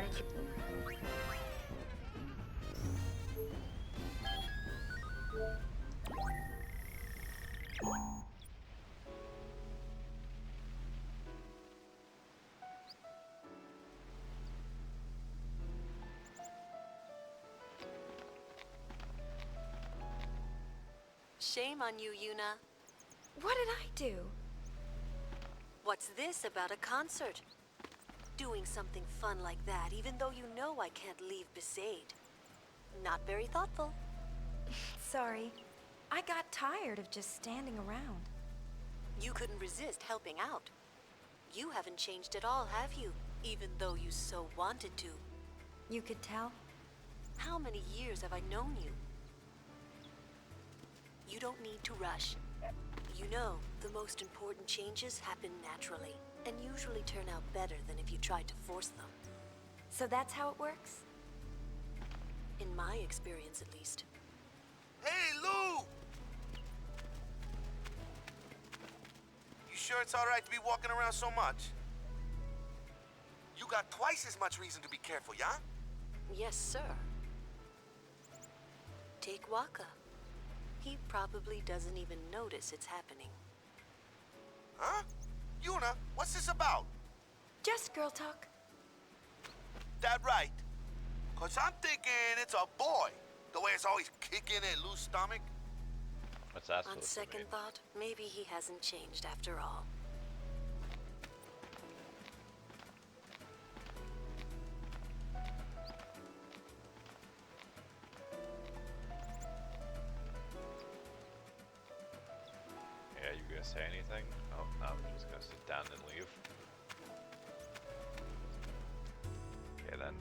wanted to. Shame on you, Yuna. What did I do? What's this about a concert? Doing something fun like that, even though you know I can't leave Besaid. Not very thoughtful. Sorry. I got tired of just standing around. You couldn't resist helping out. You haven't changed at all, have you? Even though you so wanted to. You could tell? How many years have I known you? You don't need to rush. You know, the most important changes happen naturally, and usually turn out better than if you tried to force them. So that's how it works? In my experience, at least. Hey, Lou! You sure it's all right to be walking around so much? You got twice as much reason to be careful, yeah? Yes, sir. Take Waka. He probably doesn't even notice it's happening. Huh? Yuna, what's this about? Just girl talk. That right? 'Cause I'm thinking it's a boy. The way it's always kicking at Lou's stomach. What's that On supposed to second mean? thought, maybe he hasn't changed after all. Yeah, you gonna say anything? Oh, no, I'm just gonna sit down and leave. Okay then.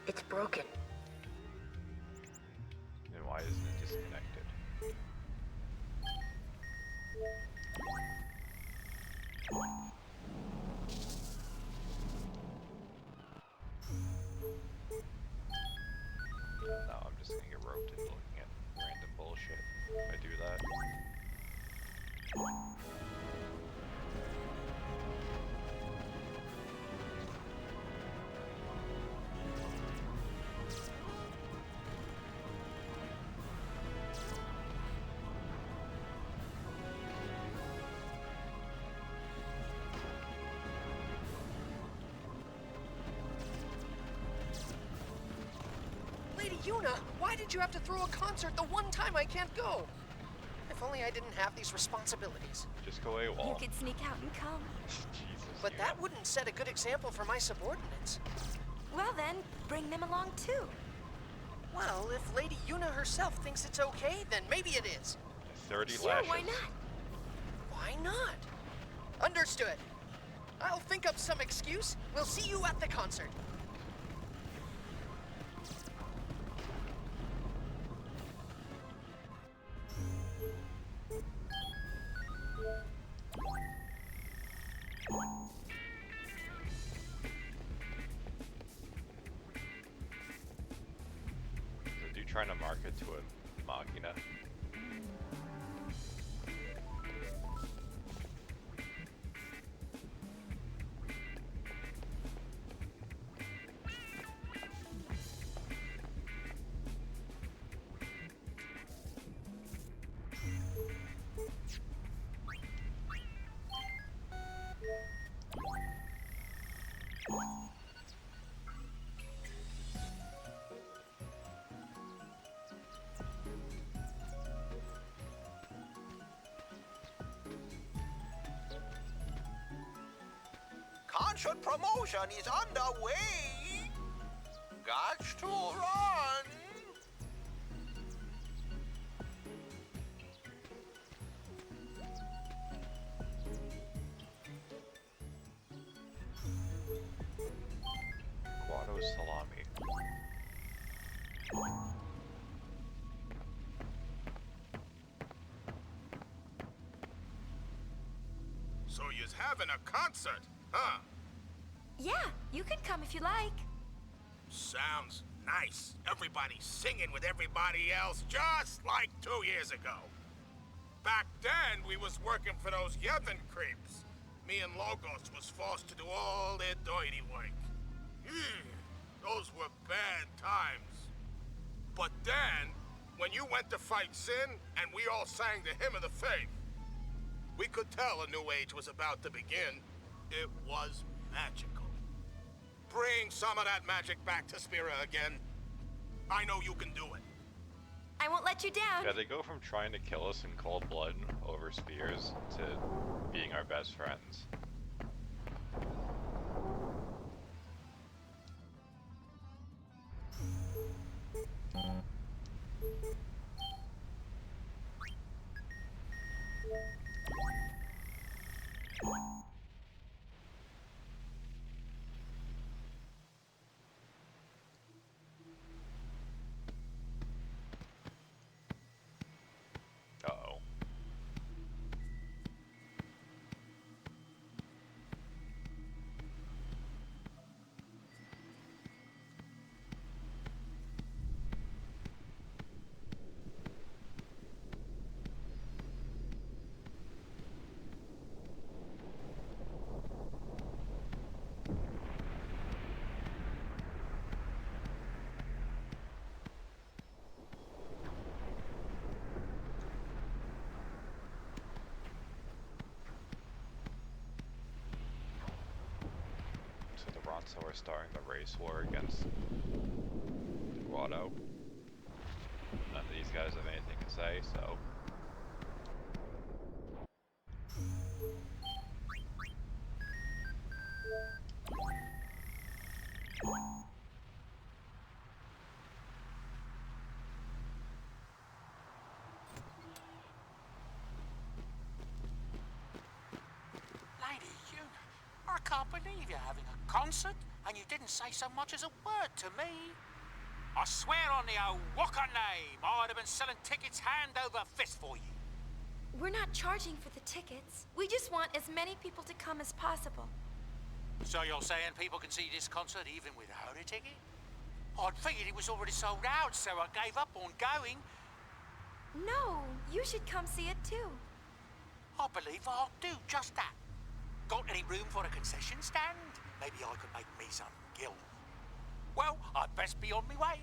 It's broken. Then why isn't it disconnected? No, I'm just gonna get roped into looking at random bullshit if I do that. Lady Yuna, why did you have to throw a concert the one time I can't go? If only I didn't have these responsibilities. Just go You AWOL. could sneak out and come. Jesus. But Yuna. that wouldn't set a good example for my subordinates. Well then, bring them along too. Well, if Lady Yuna herself thinks it's okay, then maybe it is. 30 Sure, lashes. why not? Why not? Understood. I'll think up some excuse. We'll see you at the concert. Is the dude trying to market to a Machina? expansion promotion is underway. Got to run. Guado salami. So you's having a concert, huh? Yeah, you can come if you like. Sounds nice. Everybody singing with everybody else, just like 2 years ago. Back then, we was working for those Yevon creeps. Me and Logos was forced to do all their dirty work. Those were bad times. But then, when you went to fight Sin, and we all sang the Hymn of the Faith, we could tell a new age was about to begin. It was magical. Bring some of that magic back to Spira again. I know you can do it. I won't let you down. Yeah, they go from trying to kill us in cold blood over spears to being our best friends. Uh-oh. So the Ronso are starting the race war against Guado. None of these guys have anything to say, so... Lady, I can't believe you're having a concert and you didn't say so much as a word to me. I swear on the old Walker name, I'd have been selling tickets hand over fist for you. We're not charging for the tickets. We just want as many people to come as possible. So you're saying people can see this concert even without a ticket? I'd figured it was already sold out, so I gave up on going. No, you should come see it too. I believe I'll do just that. Got any room for a concession stand? Maybe I could make me some gill. Well, I'd best be on my way.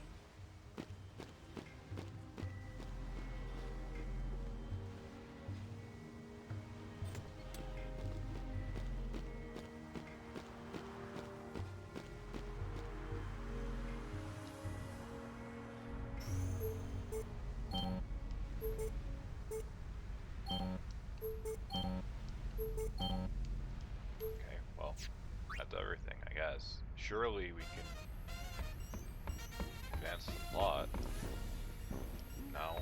Okay, well, that's everything, I guess. Surely we can advance the plot. No.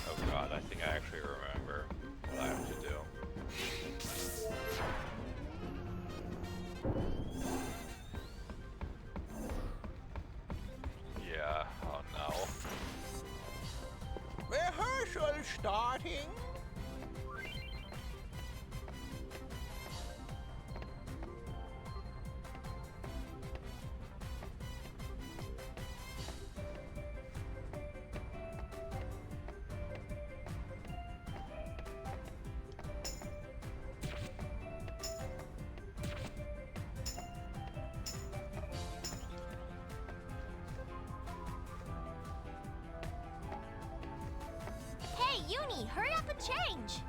Oh god, I think I actually remember what I have to do. Yeah, oh no. Rehearsal starting. Hey, Uni, hurry up and change!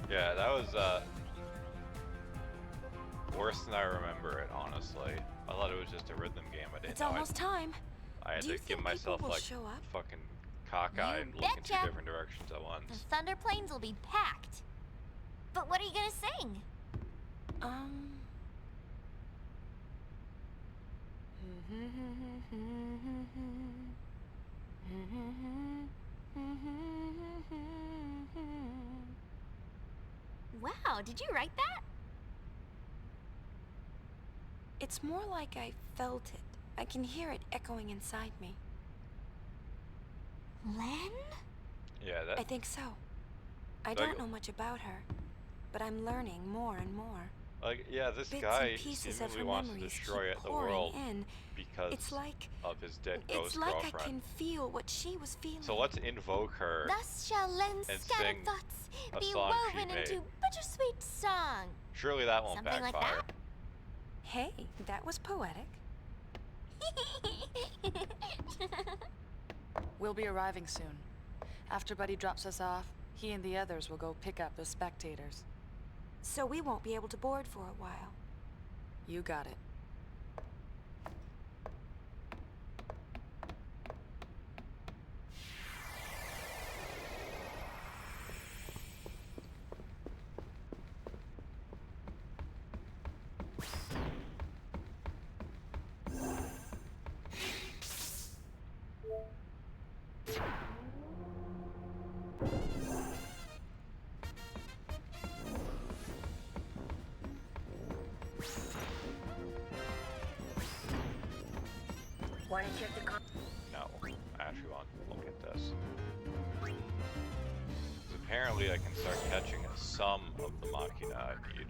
Yeah, that was worse than I remember it, honestly. I thought it was just a rhythm game. I didn't It's know almost time. I had Do you to give think myself people will like show up? fucking cockeyed, You looking two betcha. different directions at The once. Thunder Plains will be packed. But what are you gonna sing? Wow, did you write that? It's more like I felt it. I can hear it echoing inside me. Len? Yeah, I think so. I don't know much about her, but I'm learning more and more. like, yeah, this Bits guy and pieces of seemingly her wants to memories destroy keep the pouring world in. because It's like of his dead it's ghost like I girlfriend. can feel what she was feeling. So let's invoke her Thus shall Len's and scattered sing thoughts a be song she woven made. into bittersweet song. Surely that won't Something like backfire. that? Hey, that was poetic. We'll be arriving soon. After Buddy drops us off, he and the others will go pick up the spectators. So we won't be able to board for a while. You got it. Want to check the No, I actually want to look at this. 'Cause apparently I can start catching some of the Machina I need.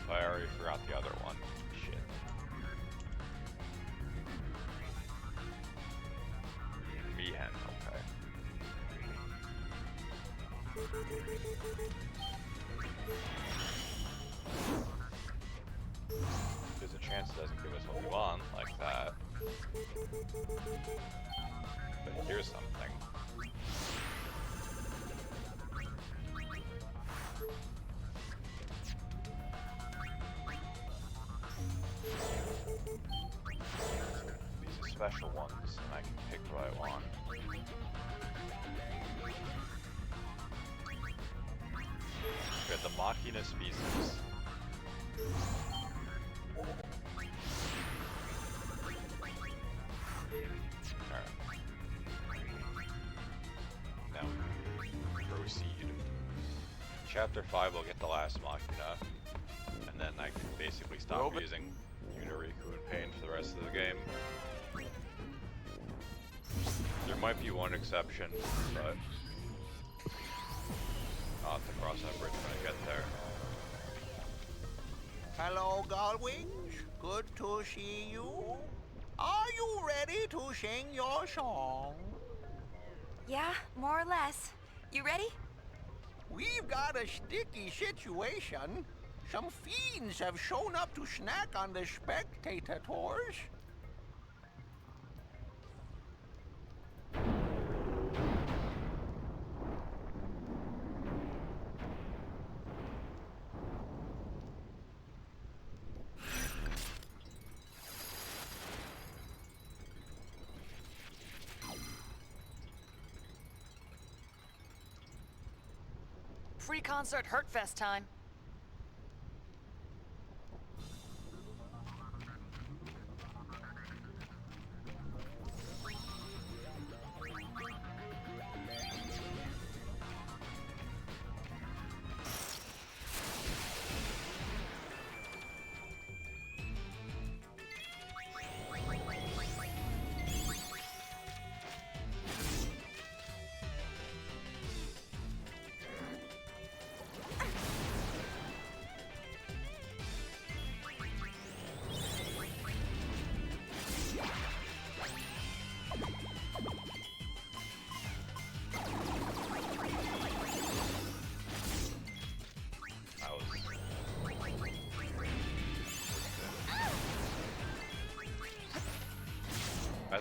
I already forgot the other one. Shit. Mihen, okay. There's a chance it doesn't give us what we want, like that. But here's something. These are special ones, and I can pick what I want. We got the Machina species. Alright. Now, proceed. Chapter 5 will get the last Machina, and then I can basically stop using Uniriku and Pain for the rest of the game. There might be one exception, but I'll have to cross that bridge when I get there. Hello, Gullwings. Good to see you. Are you ready to sing your song? Yeah, more or less. You ready? We've got a sticky situation. Some fiends have shown up to snack on the spectators. Pre-concert Hurtfest time.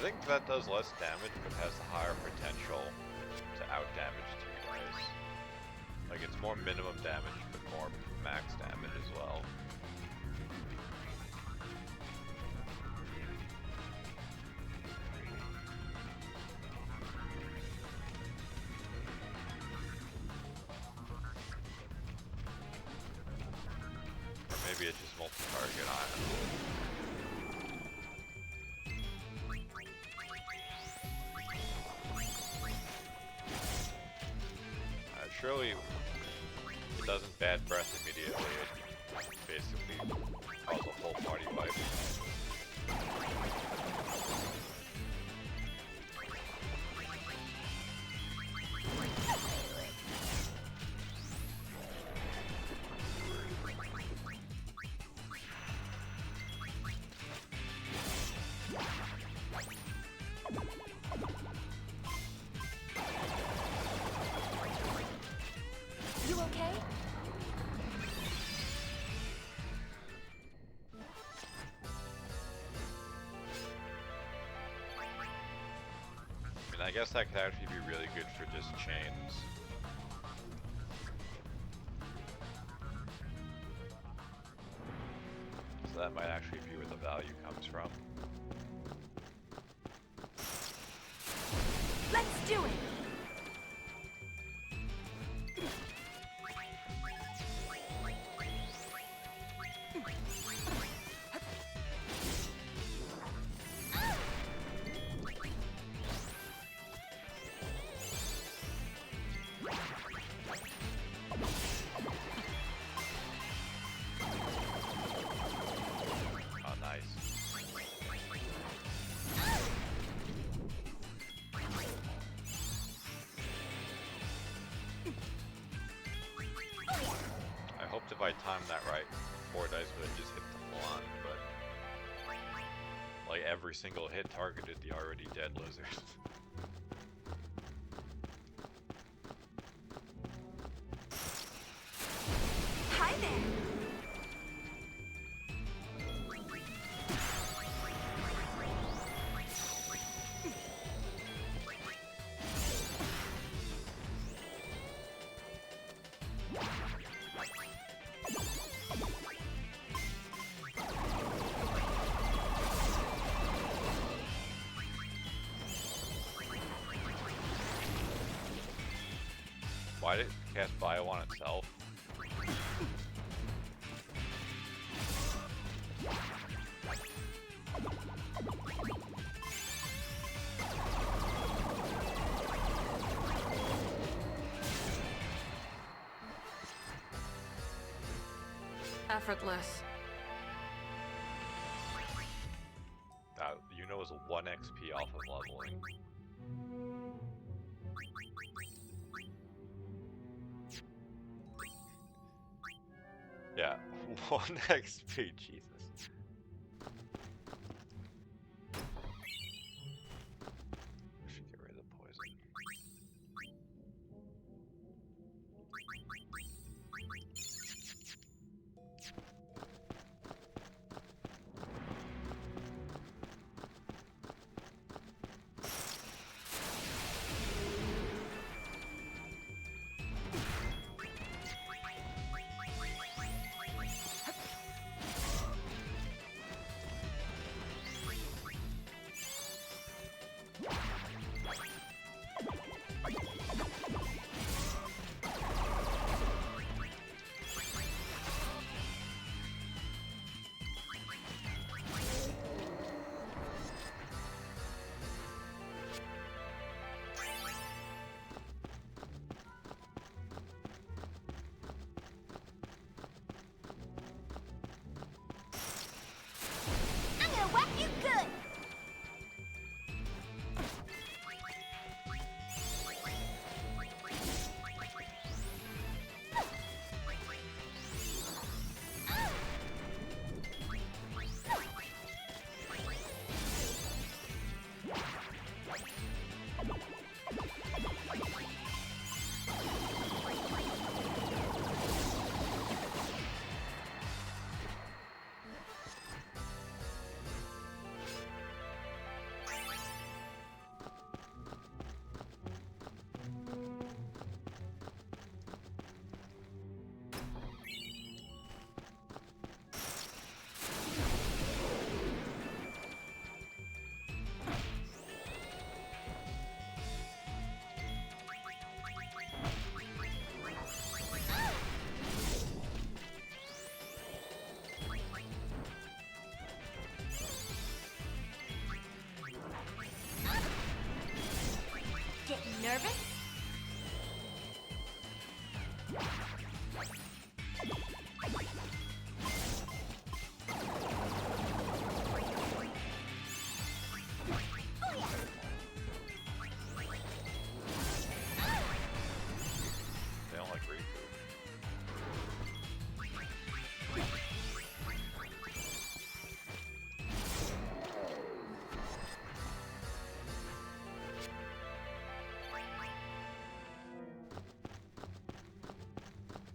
think that does less damage, but has a higher potential to out-damage 2 dice. Like, it's more minimum damage, but more max damage as well. Or maybe it's just multi-target, I don't know. Surely it doesn't bad breath immediately, it basically causes a full party wipe. You okay? I mean, I guess that could actually be really good for just chains. So that might actually be where the value comes from. Let's do it! Oh, nice. I hoped if I timed that right, 4 dice would have just hit the full on, but like every single hit targeted the already dead lizard. Hi there! Why did it cast Bio on itself? Effortless. Yuno is 1 XP off of leveling. Yeah, 1 XP, Jesus. I should get rid of the poison.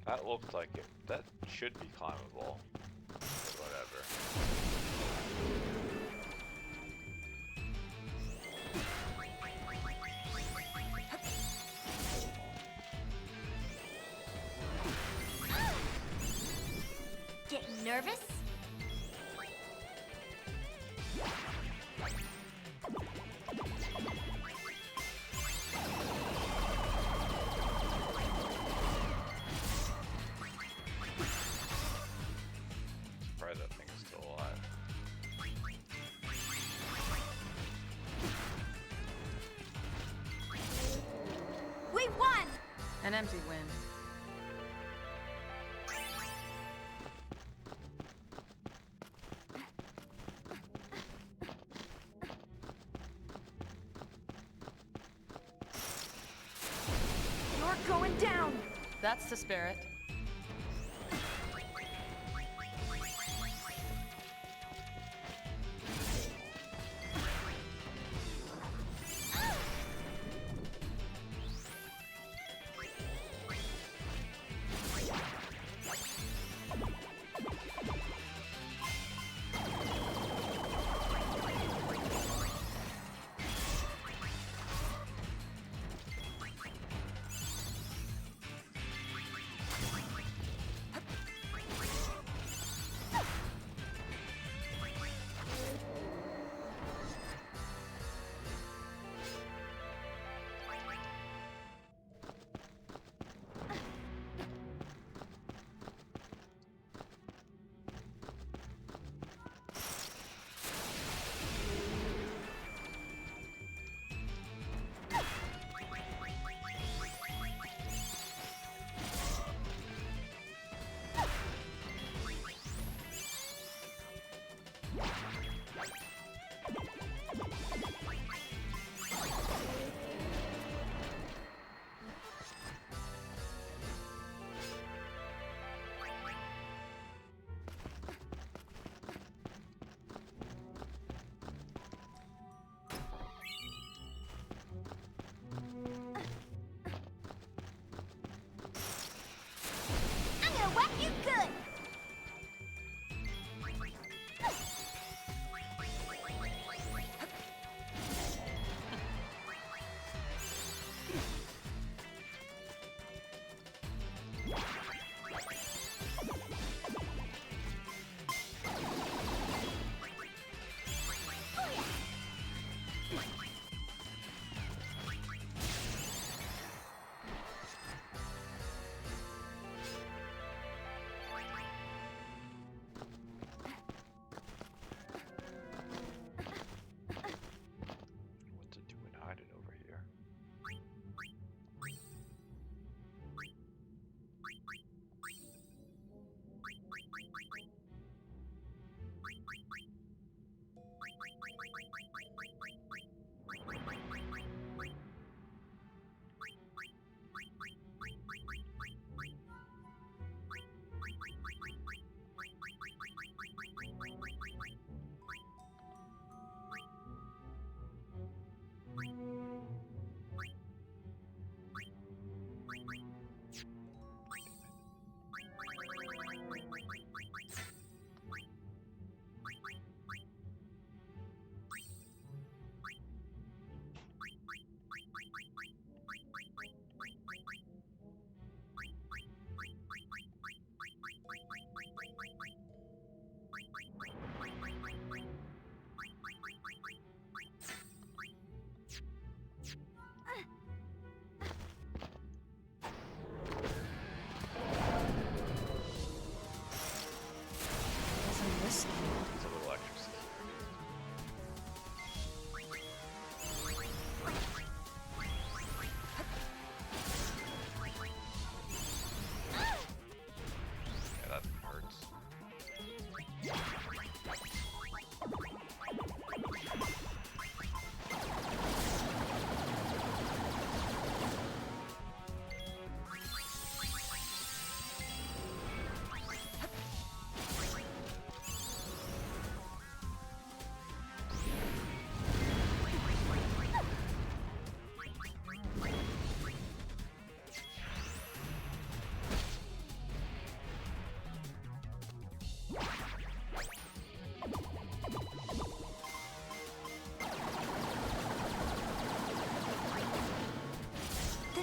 That looks like it. That should be climbable. But whatever. Getting nervous? Surprised that thing is still alive. We won! An empty win. You're going down! That's the spirit.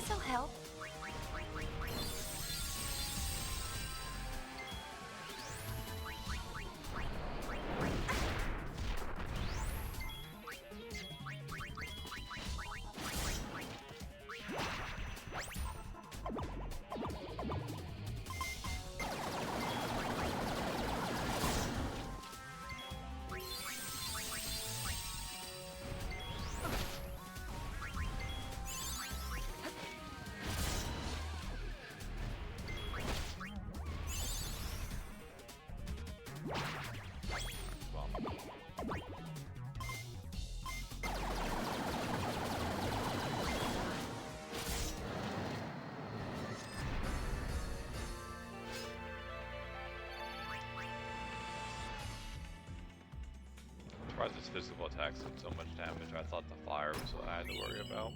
This'll help. Surprised his physical attacks did so much damage. I thought the fire was what I had to worry about.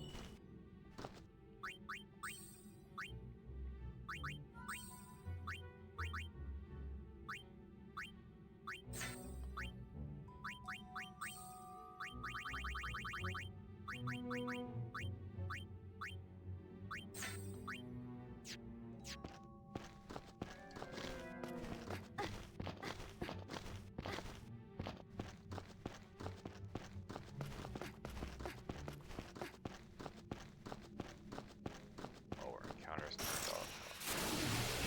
Oh, our encounters turned off.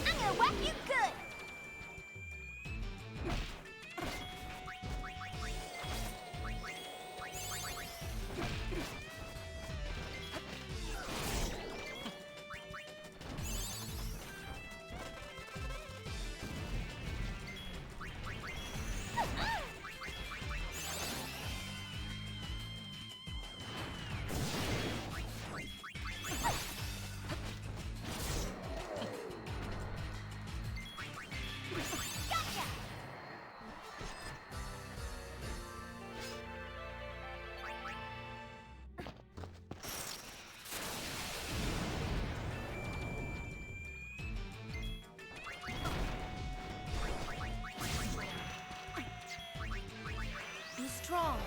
I'm gonna whack you good. Be strong.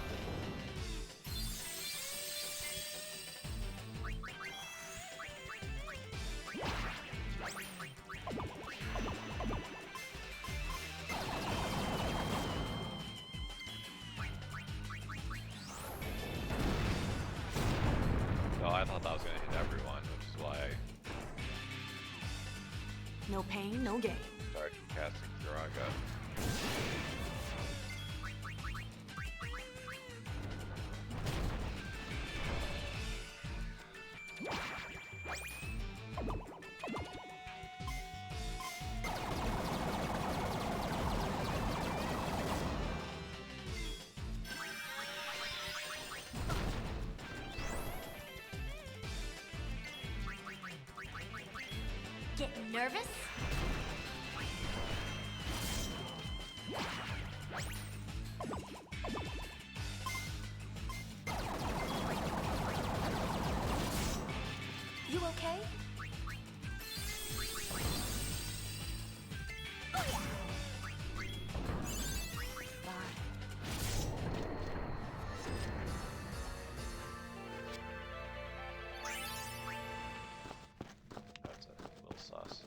Oh, I thought that was gonna hit everyone, which is why I No pain, no gain. started casting Kiraga. Getting nervous? You okay? That's a little sus.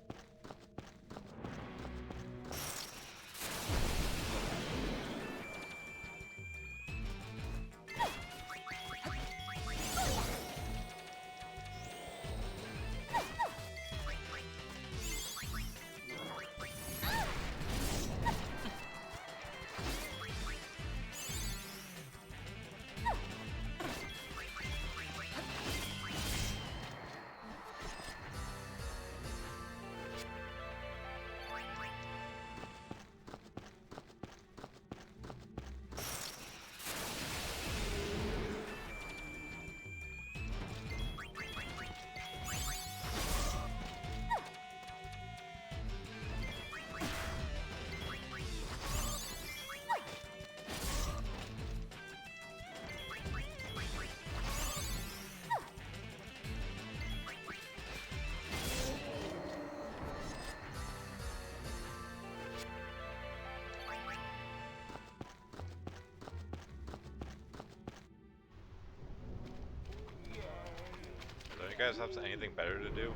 guys have anything better to do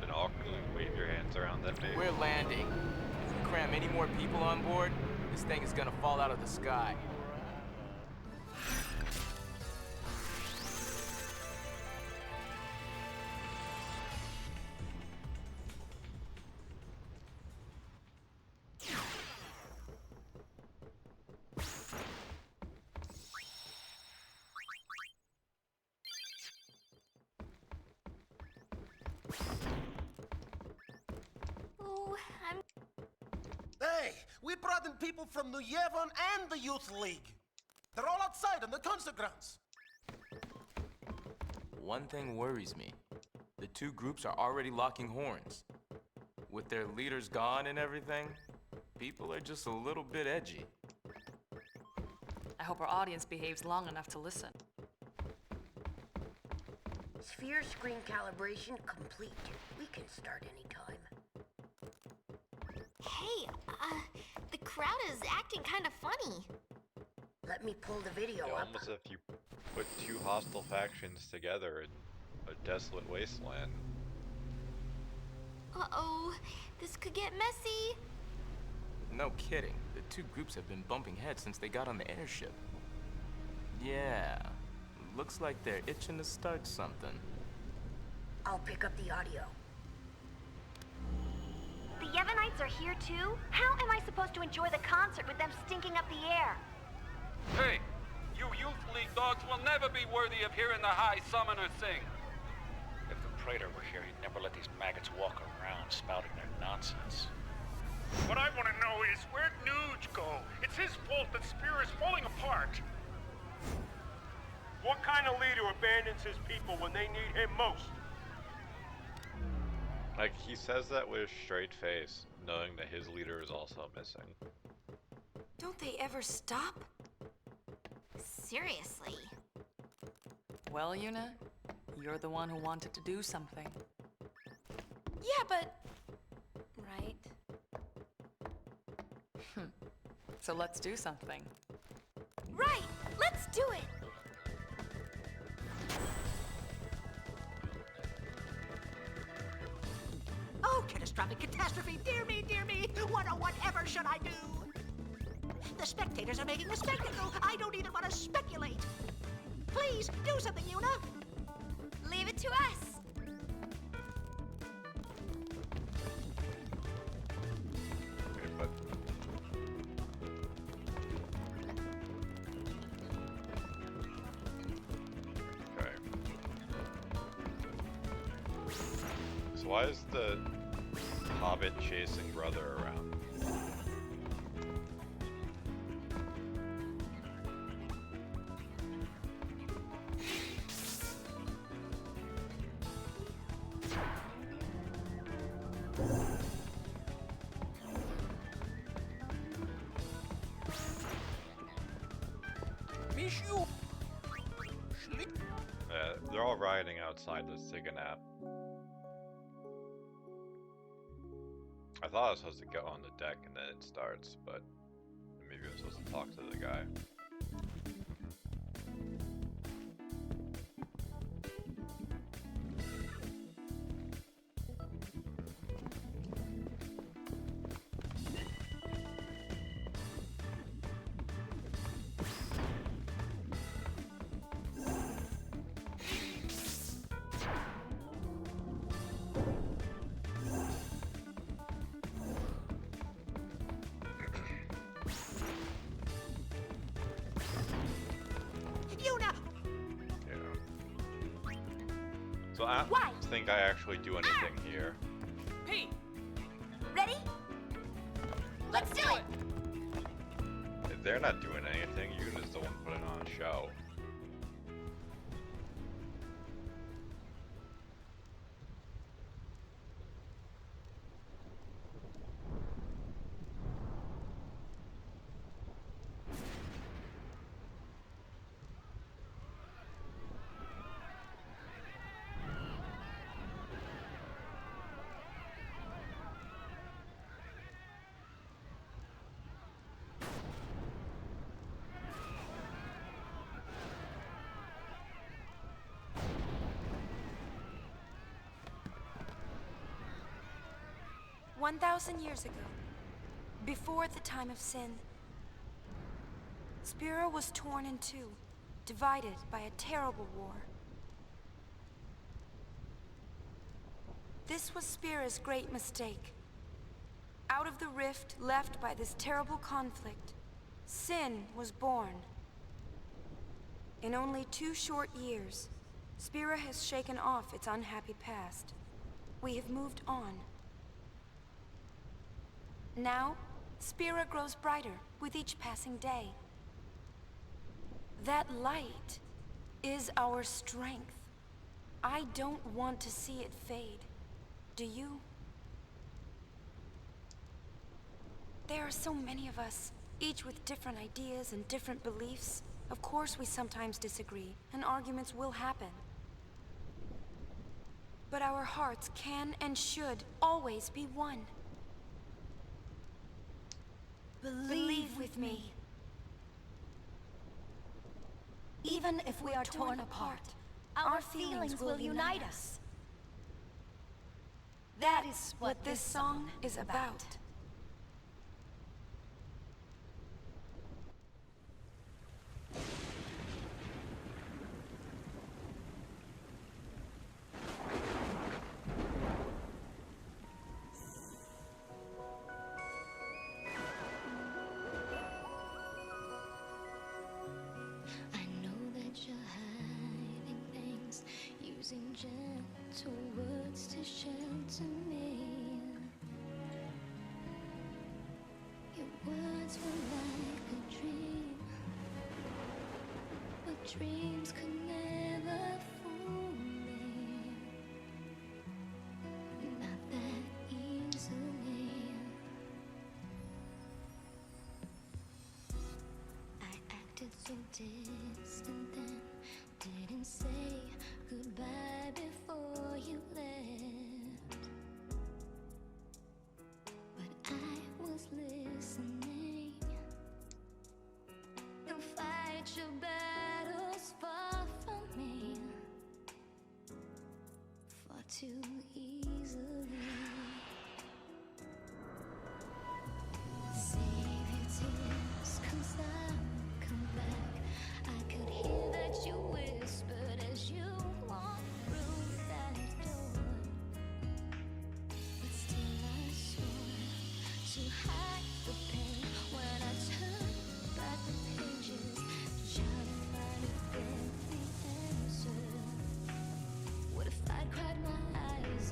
than awkwardly wave your hands around that big? We're landing. If we cram any more people on board, this thing is gonna fall out of the sky. Oh, I'm... Hey, we brought in people from New Yevon and the Youth League. They're all outside on the concert grounds. One thing worries me. The two groups are already locking horns. With their leaders gone and everything, people are just a little bit edgy. I hope our audience behaves long enough to listen. Sphere screen calibration complete. We can start anytime. Hey, the crowd is acting kind of funny. Let me pull the video Yeah, up. almost if you put two hostile factions together in a desolate wasteland. Uh-oh, this could get messy. No kidding. The two groups have been bumping heads since they got on the airship. Yeah, looks like they're itching to start something. I'll pick up the audio. The Yevonites are here too? How am I supposed to enjoy the concert with them stinking up the air? Hey, you Youth League dogs will never be worthy of hearing the High Summoner sing. If the Praetor were here, he'd never let these maggots walk around spouting their nonsense. What I want to know is, where'd Nuge go? It's his fault that Spear is falling apart. What kind of leader abandons his people when they need him most? Like, he says that with a straight face, knowing that his leader is also missing. Don't they ever stop? Seriously. Well, Yuna, you're the one who wanted to do something. Yeah, but... Right. So let's do something. Right, let's do it. Oh, catastrophic catastrophe! Dear me, dear me! What or whatever should I do? The spectators are making a spectacle! I don't even want to speculate! Please, do something, Yuna! Leave it to us. Okay, but... Okay. So why is the Hobbit chasing brother around? They're all riding outside. Let's take a nap. I thought I was supposed to go on the deck and then it starts, but maybe I'm supposed to talk to the guy. So I don't think I actually do anything here. Pete! Ready? Let's do it! If they're not doing anything, Yuna's the one putting on a show. 1,000 years ago, before the time of sin, Spira was torn in two, divided by a terrible war. This was Spira's great mistake. Out of the rift left by this terrible conflict, sin was born. In only 2 short years, Spira has shaken off its unhappy past. We have moved on. Now, Spira grows brighter with each passing day. That light is our strength. I don't want to see it fade. Do you? There are so many of us, each with different ideas and different beliefs. Of course we sometimes disagree, and arguments will happen. But our hearts can and should always be one. Believe with me. Even if we are torn apart, our feelings will unite us. That is what this song is about. Using gentle words to shelter me. Your words were like a dream, but dreams could never fool me. Not that easily. I acted so distant then, didn't say goodbye before you left. But I was listening. You'll fight your battles far from me, far too easily. Save your tears, 'cause I'll come back. I could hear that you whispered as you walked through that door. But still I swore to hide the pain when I turned back the pages, trying to find if there'd be answer. What if I'd cried my eyes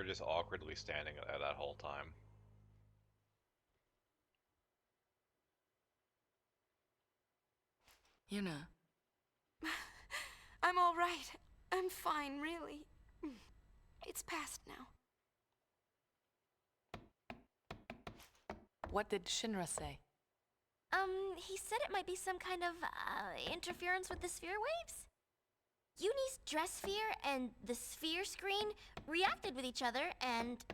just awkwardly standing there that whole time. Yuna. I'm all right. I'm fine, really. It's past now. What did Shinra say? He said it might be some kind of, interference with the sphere waves? Uni's dress sphere and the sphere screen reacted with each other, and,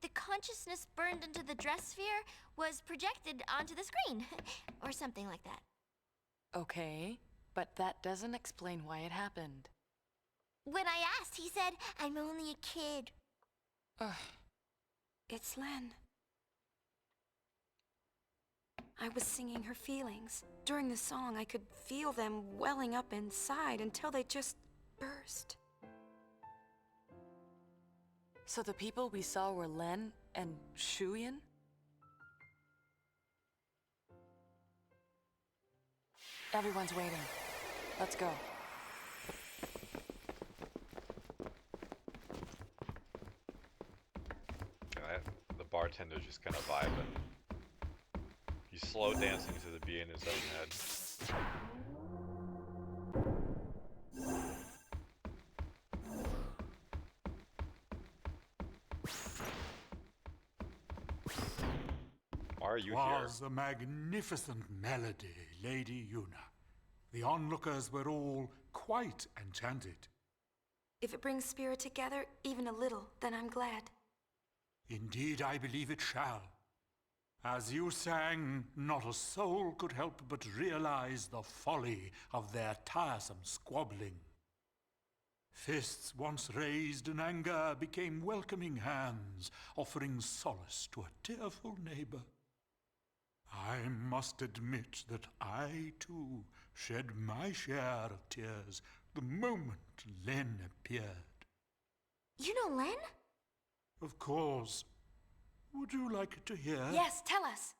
the consciousness burned into the dress sphere was projected onto the screen. Or something like that. Okay, but that doesn't explain why it happened. When I asked, he said, I'm only a kid. Ugh. It's Len. I was singing her feelings. During the song, I could feel them welling up inside until they just burst. So the people we saw were Len and Shuyin? Everyone's waiting. Let's go. The bartender's just kind of vibing. He's slow dancing to the beat in his own head. Why are you here? Was a magnificent melody, Lady Yuna. The onlookers were all quite enchanted. If it brings spirit together, even a little, then I'm glad. Indeed, I believe it shall. As you sang, not a soul could help but realize the folly of their tiresome squabbling. Fists once raised in anger became welcoming hands, offering solace to a tearful neighbor. I must admit that I, too, shed my share of tears the moment Len appeared. You know Len? Of course. Would you like to hear? Yes, tell us.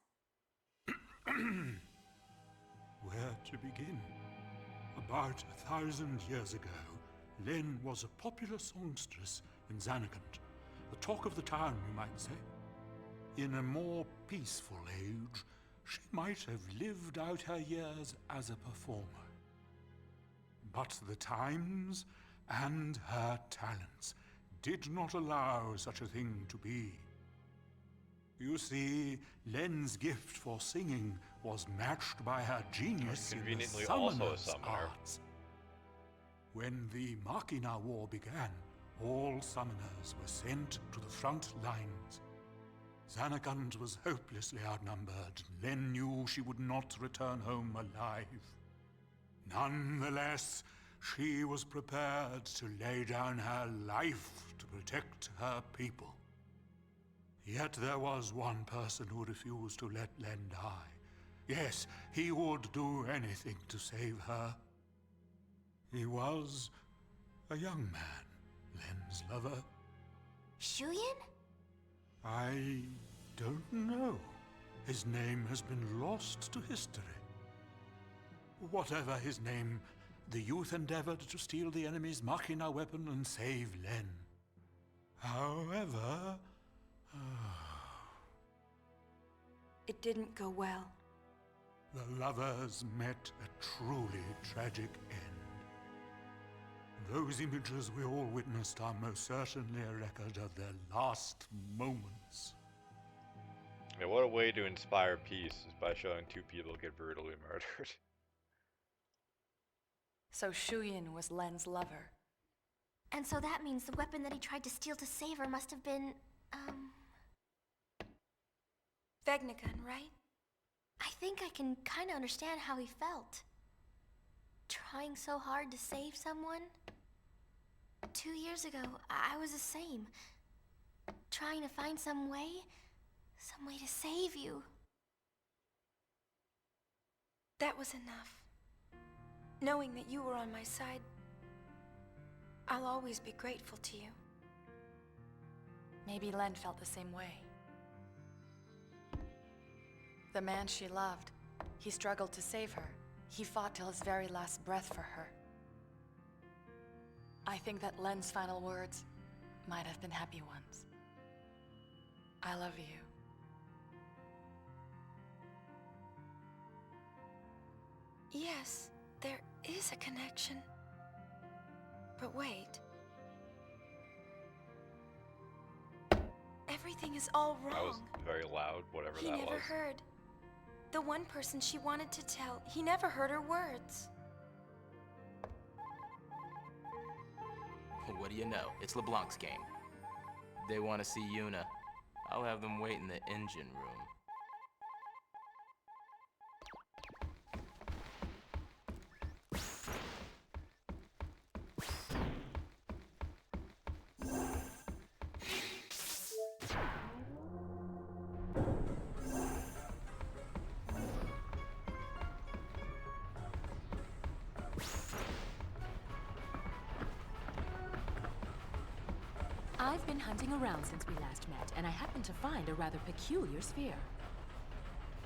Where to begin? About 1,000 years ago, Len was a popular songstress in Zanarkand, the talk of the town, you might say. In a more peaceful age, she might have lived out her years as a performer. But the times and her talents did not allow such a thing to be. You see, Len's gift for singing was matched by her genius in the Conveniently also a summoner's summoner. arts. When the Machina War began, all summoners were sent to the front lines. Zanarkand was hopelessly outnumbered. Len knew she would not return home alive. Nonetheless, she was prepared to lay down her life to protect her people. Yet there was one person who refused to let Len die. Yes, he would do anything to save her. He was a young man, Len's lover. Shuyin? I don't know. His name has been lost to history. Whatever his name, the youth endeavored to steal the enemy's Machina weapon and save Len. However... It didn't go well. the lovers met a truly tragic end. Those images we all witnessed are most certainly a record of their last moments. Yeah, what a way to inspire peace is by showing two people get brutally murdered. So Shuyin was Len's lover. And so that means the weapon that he tried to steal to save her must have been, Vegnagun, right? I think I can kinda understand how he felt. Trying so hard to save someone. 2 years ago, I was the same. Trying to find some way to save you. That was enough. Knowing that you were on my side, I'll always be grateful to you. Maybe Len felt the same way. The man she loved, he struggled to save her. He fought till his very last breath for her. I think that Len's final words might have been happy ones. I love you. Yes, there is a connection. But wait. Everything is all wrong. That was very loud, whatever He that never was. heard. The one person she wanted to tell, he never heard her words. What do you know? It's LeBlanc's game. They want to see Yuna. I'll have them wait in the engine room. I've been hunting around since we last met, and I happened to find a rather peculiar sphere.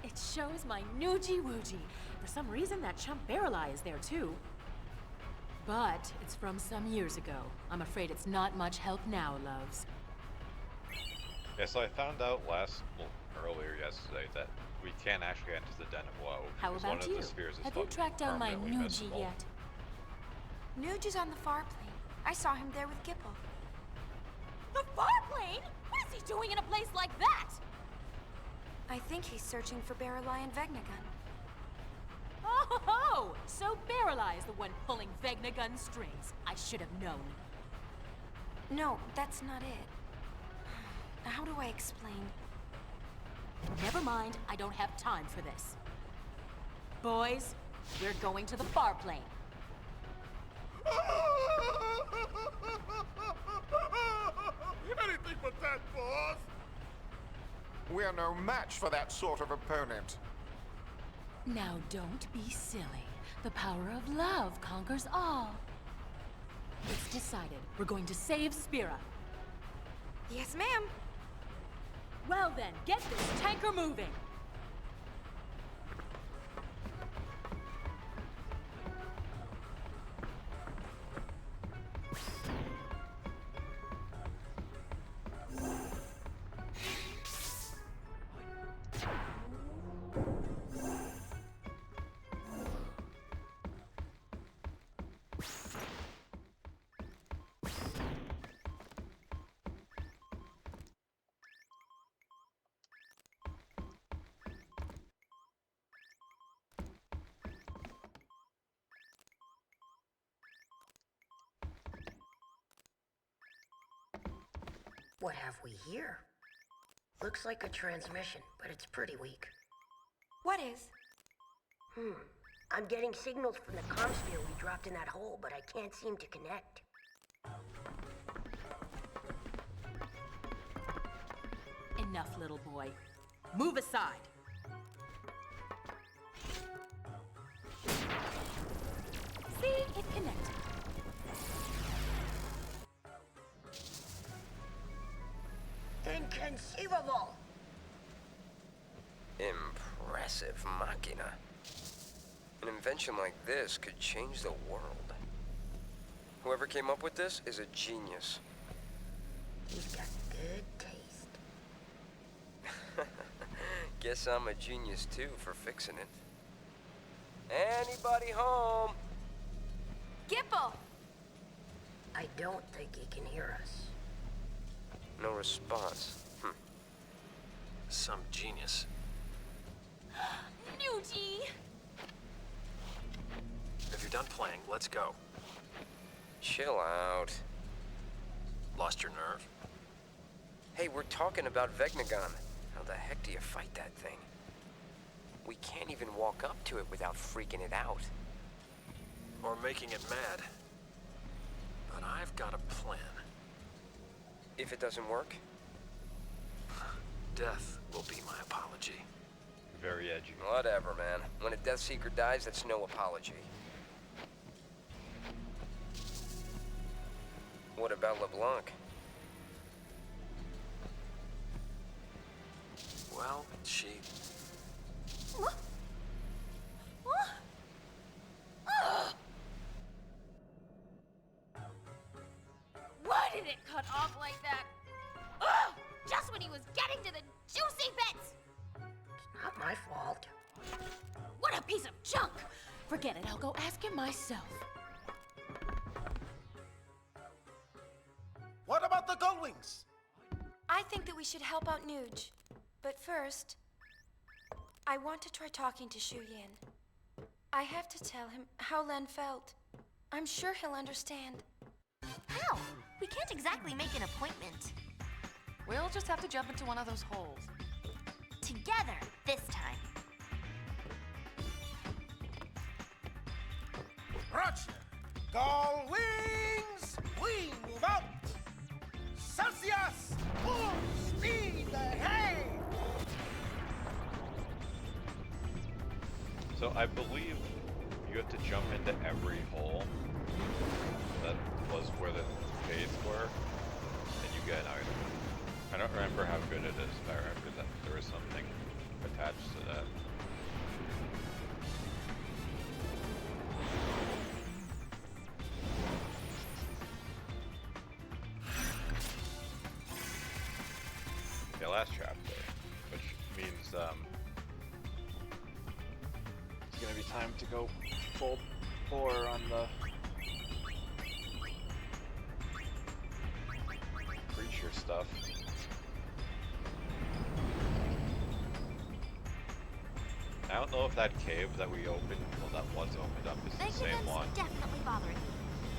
It shows my Noogie Woogie. For some reason, that chump Barreleye is there too. But it's from some years ago. I'm afraid it's not much help now, loves. Yeah, so I found out earlier yesterday that we can't actually enter the Den of Woe. How because about one you? of the spheres is Have you tracked down my permanently Noogie missable. yet? Nuge is on the far plane. I saw him there with Gipple. The Farplane? What is he doing in a place like that? I think he's searching for Barreleye and Vegnagun. Oh, so Barreleye is the one pulling Vegnagun strings. I should have known. No, that's not it. How do I explain? Never mind, I don't have time for this. Boys, we're going to the Farplane. Anything but that, boss! We're no match for that sort of opponent. Now don't be silly. The power of love conquers all. It's decided. We're going to save Spira. Yes, ma'am. Well then, get this tanker moving. What have we here? Looks like a transmission, but it's pretty weak. What is? I'm getting signals from the comsphere we dropped in that hole, but I can't seem to connect. Enough, little boy. Move aside. See? It connected. Inconceivable! Impressive machina. An invention like this could change the world. Whoever came up with this is a genius. He's got good taste. Guess I'm a genius too for fixing it. Anybody home? Gipple! I don't think he can hear us. No response. Some genius. Noogie! If you're done playing, let's go. Chill out. Lost your nerve? Hey, we're talking about Vegnagun. How the heck do you fight that thing? We can't even walk up to it without freaking it out. Or making it mad. But I've got a plan. If it doesn't work, death will be my apology. Very edgy. Whatever, man. When a Death Seeker dies, that's no apology. What about LeBlanc? Well, she... What did it cut off like that? Ugh! Just when he was getting to the juicy bits! Not my fault. What a piece of junk! Forget it, I'll go ask him myself. What about the Gullwings? I think that we should help out Nuge. But first, I want to try talking to Shu Yin. I have to tell him how Len felt. I'm sure he'll understand. How? We can't exactly make an appointment. We'll just have to jump into one of those holes. Together, this time. Roger. Gullwings, we move out. Celsius, full speed ahead. So I believe you have to jump into every hole that was where the fades were, and you get an item. I don't remember how good it is, but I remember that there was something attached to that. The last chapter, which means it's gonna be time to go full bore on the creature stuff. I don't know if that cave that we opened, well, that was opened up, is the same one. Definitely bothering me.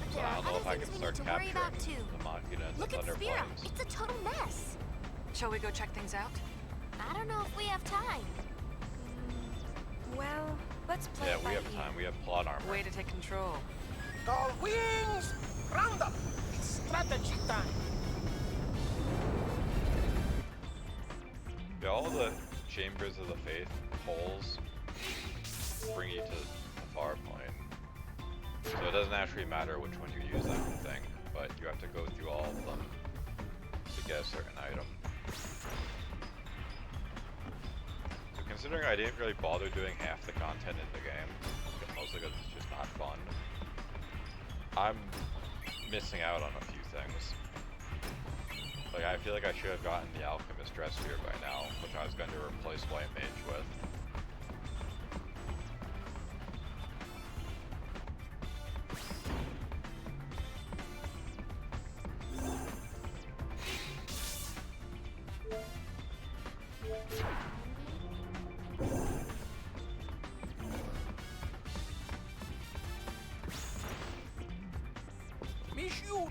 But So there I are don't know other if I things can we need start to worry about capturing too. the Machina and the Look at Thunder Spira. Flames. It's a total mess. Shall we go check things out? I don't know if we have time. Well, let's play Yeah, it by we have ear. time. We have plot armor. Way to take control. Gullwings, round up. It's strategy time. Yeah, all the Chambers of the Faith holes bring you to the far point. So it doesn't actually matter which one you use, I don't think, but you have to go through all of them to get a certain item. So considering I didn't really bother doing half the content in the game, mostly because it's just not fun, I'm missing out on a few things. Like, I feel like I should have gotten the Alchemist Dress Sphere by now, which I was going to replace White Mage with. Me shoot.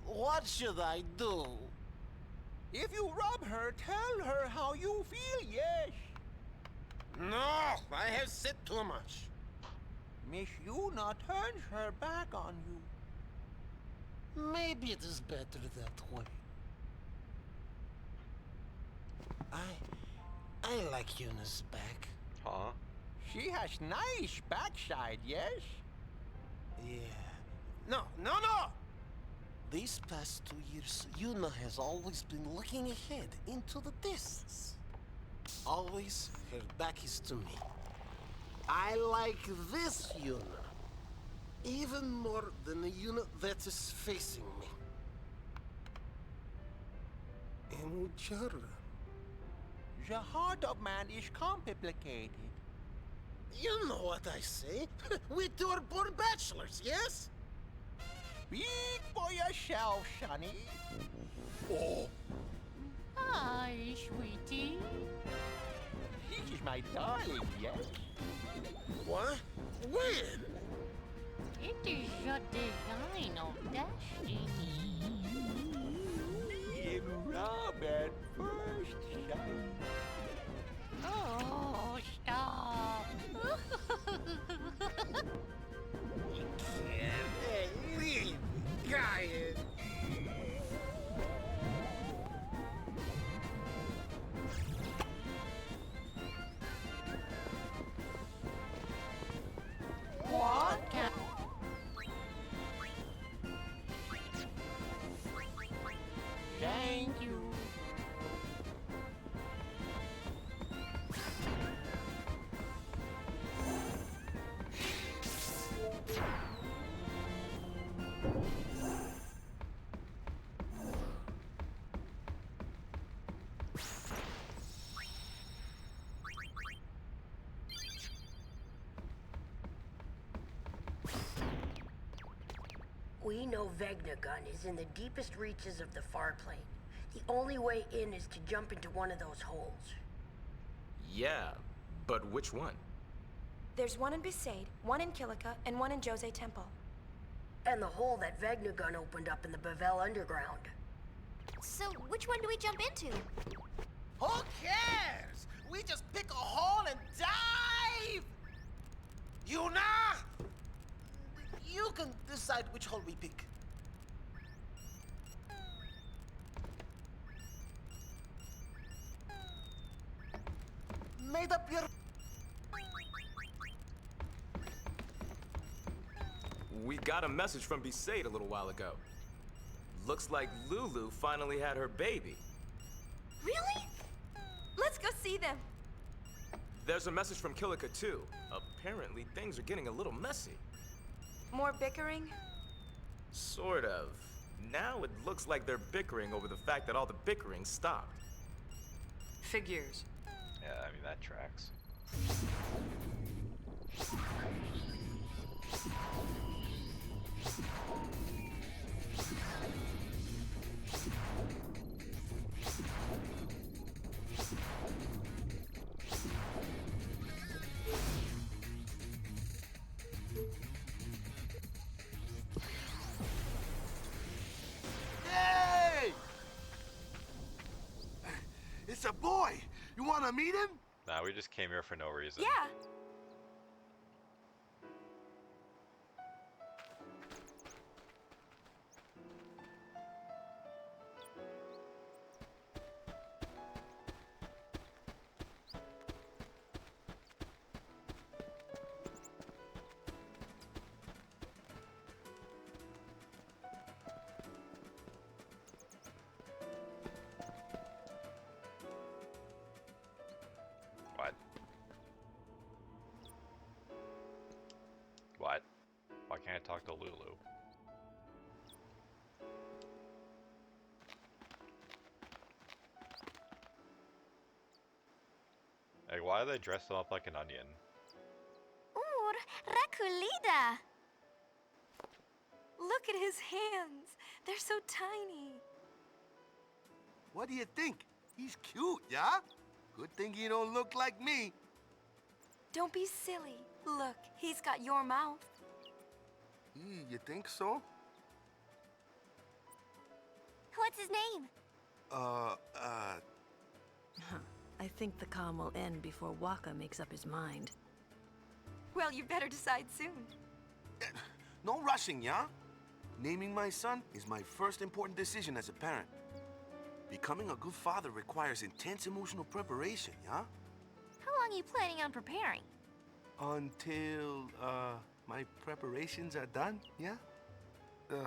What should I do? If you rub her, tell her how you feel, yes. No, I have said too much. Miss Yuna turns her back on you. Maybe it is better that way. I like Yuna's back. Huh? She has nice backside, yes? Yeah. No. These past 2 years, Yuna has always been looking ahead into the distance. Always her back is to me. I like this Yuna even more than the Yuna that is facing me. And Jara. The heart of man is complicated. You know what I say. We two are born bachelors, yes? Speak for yourself, Sonny. Oh. Hi, sweetie. This is my darling, yes? What? When? It is your design of destiny. In Robert first, Sonny. Oh, stop. Hey, leave, guy. you. We know Vegnagun is in the deepest reaches of the far plane. The only way in is to jump into one of those holes. Yeah, but which one? There's one in Besaid, one in Kilika, and one in Jose Temple. And the hole that Vegnagun opened up in the Bavel Underground. So, which one do we jump into? Who cares? We just pick a hole and dive! Yuna! You can decide which hole we pick. Made up your... We got a message from Besaid a little while ago. Looks like Lulu finally had her baby. Really? Let's go see them. There's a message from Kilika too. Apparently things are getting a little messy. More bickering? Sort of. Now it looks like they're bickering over the fact that all the bickering stopped. Figures. Yeah, I mean, that tracks. Hey! It's a boy! You wanna meet him? Nah, we just came here for no reason. Yeah. What? What? Why can't I talk to Lulu? Hey, why do they dress them up like an onion? Ooh, Rakulida! Look at his hands. They're so tiny. What do you think? He's cute, yeah? Good thing he don't look like me. Don't be silly. Look, he's got your mouth. You think so? What's his name? I think the calm will end before Waka makes up his mind. Well, you better decide soon. No rushing, yeah? Naming my son is my first important decision as a parent. Becoming a good father requires intense emotional preparation, yeah? How long are you planning on preparing? Until, my preparations are done, yeah? Ugh.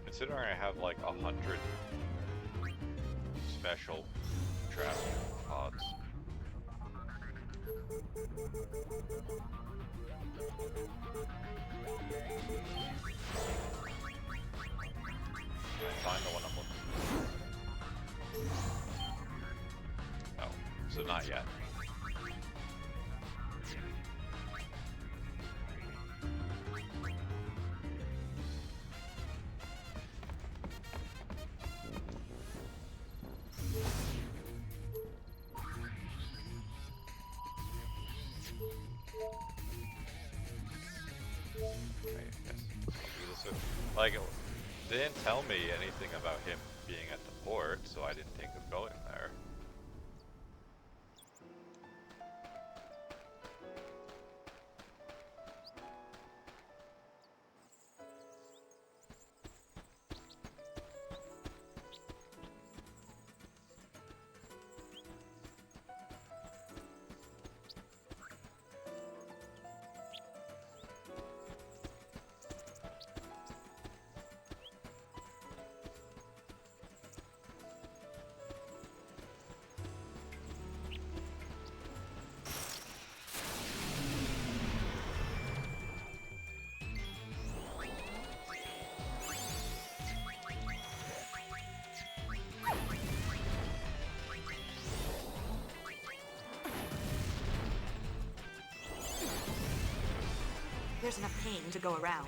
Considering I have like 100 special trap pods. Find the one I'm looking for. Oh, so not yet. Yes. So, like, they didn't tell me anything about him being at the port, so I didn't think of going there. There's enough pain to go around.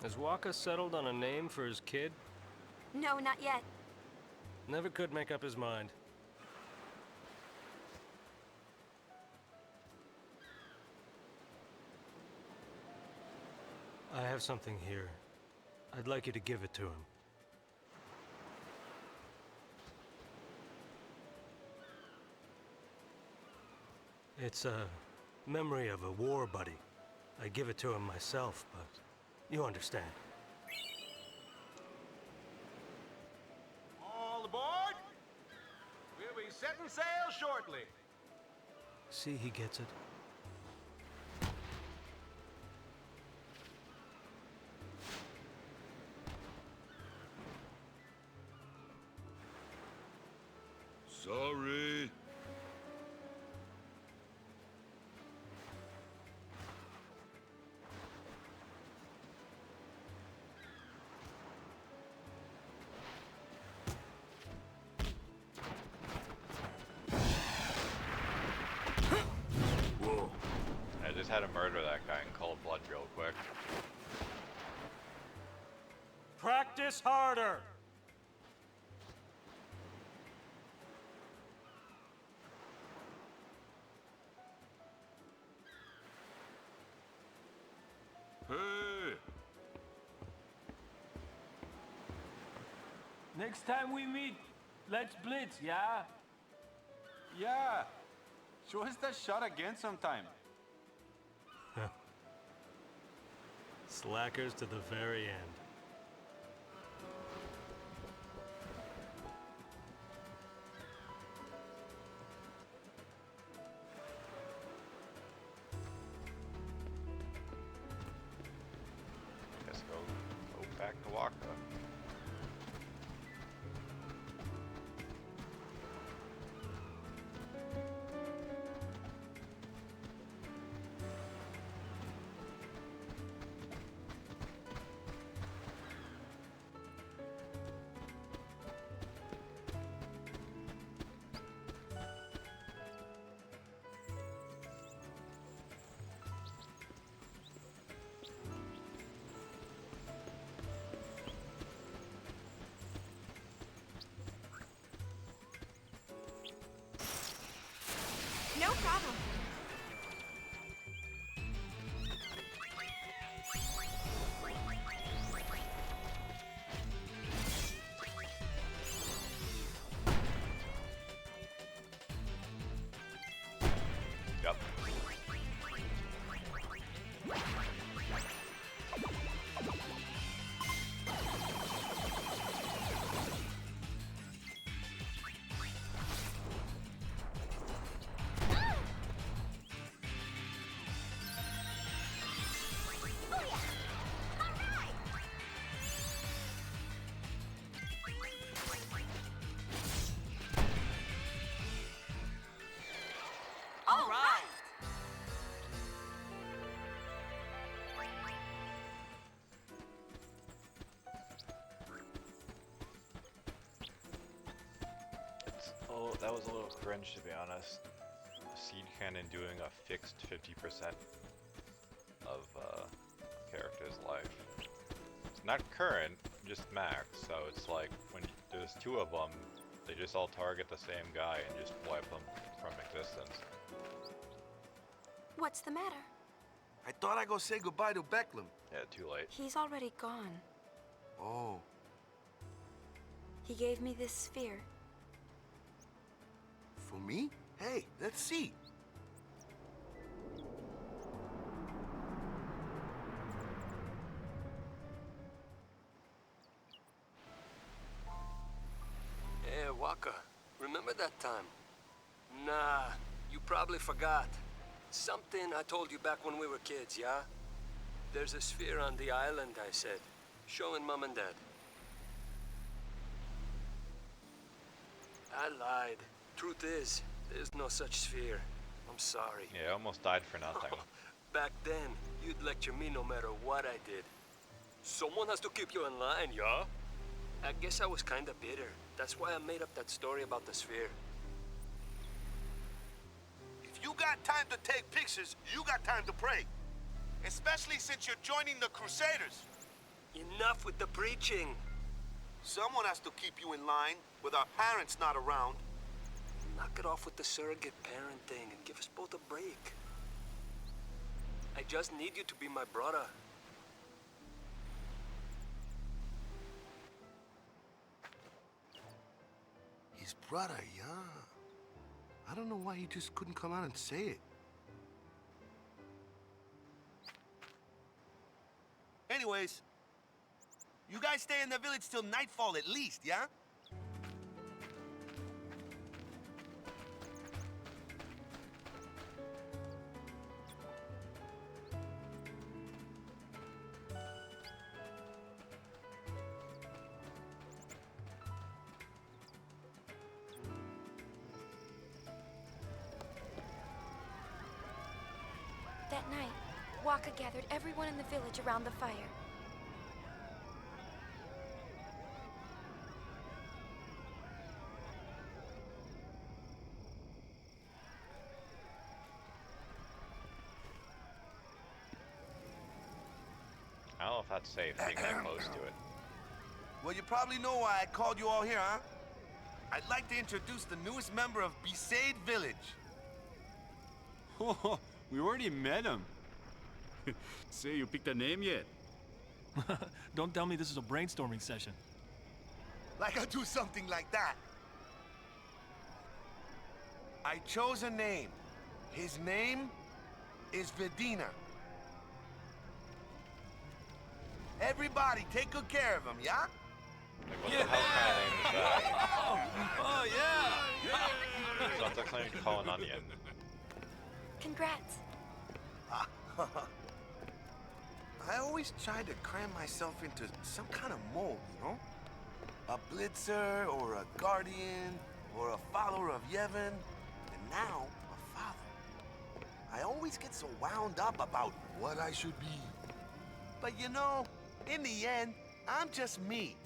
Has Waka settled on a name for his kid? No, not yet. Never could make up his mind. I have something here. I'd like you to give it to him. It's a memory of a war buddy. I'd give it to him myself, but you understand. All aboard! We'll be setting sail shortly. See, he gets it. Sorry. I just had to murder that guy in cold blood real quick. Practice harder! Hey! Next time we meet, let's blitz, yeah? Yeah! Show us that shot again sometime. Slackers to the very end. Guess go back to Waka. Oh, that was a little cringe, to be honest. Seed cannon doing a fixed 50% of character's life. It's not current, just max, so it's like when there's two of them, they just all target the same guy and just wipe them from existence. What's the matter? I thought I'd go say goodbye to Becklem. Yeah, too late. He's already gone. Oh. He gave me this sphere. For me? Hey, let's see. Hey, Waka, remember that time? Nah, you probably forgot. Something I told you back when we were kids, yeah? There's a sphere on the island, I said. Showing Mom and Dad. I lied. Truth is, there's no such sphere. I'm sorry. Yeah, I almost died for nothing. Back then, you'd lecture me no matter what I did. Someone has to keep you in line, yeah? I guess I was kinda bitter. That's why I made up that story about the sphere. If you got time to take pictures, you got time to pray. Especially since you're joining the Crusaders. Enough with the preaching. Someone has to keep you in line with our parents not around. Knock it off with the surrogate parent thing and give us both a break. I just need you to be my brother. His brother, yeah. I don't know why he just couldn't come out and say it. Anyways, you guys stay in the village till nightfall at least, yeah? That night, Waka gathered everyone in the village around the fire. I don't know if that's safe, being that close to it. Well, you probably know why I called you all here, huh? I'd like to introduce the newest member of Besaid Village. Oh, we already met him. Say, you picked a name yet? Don't tell me this is a brainstorming session. Like I'll do something like that. I chose a name. His name is Vedina. Everybody, take good care of him, yeah? What the hell kind of name is that? Oh, yeah! Sounds like something you call an onion. Congrats. I always try to cram myself into some kind of mold, you know? A blitzer, or a guardian, or a follower of Yevon, and now a father. I always get so wound up about what I should be. But you know, in the end, I'm just me.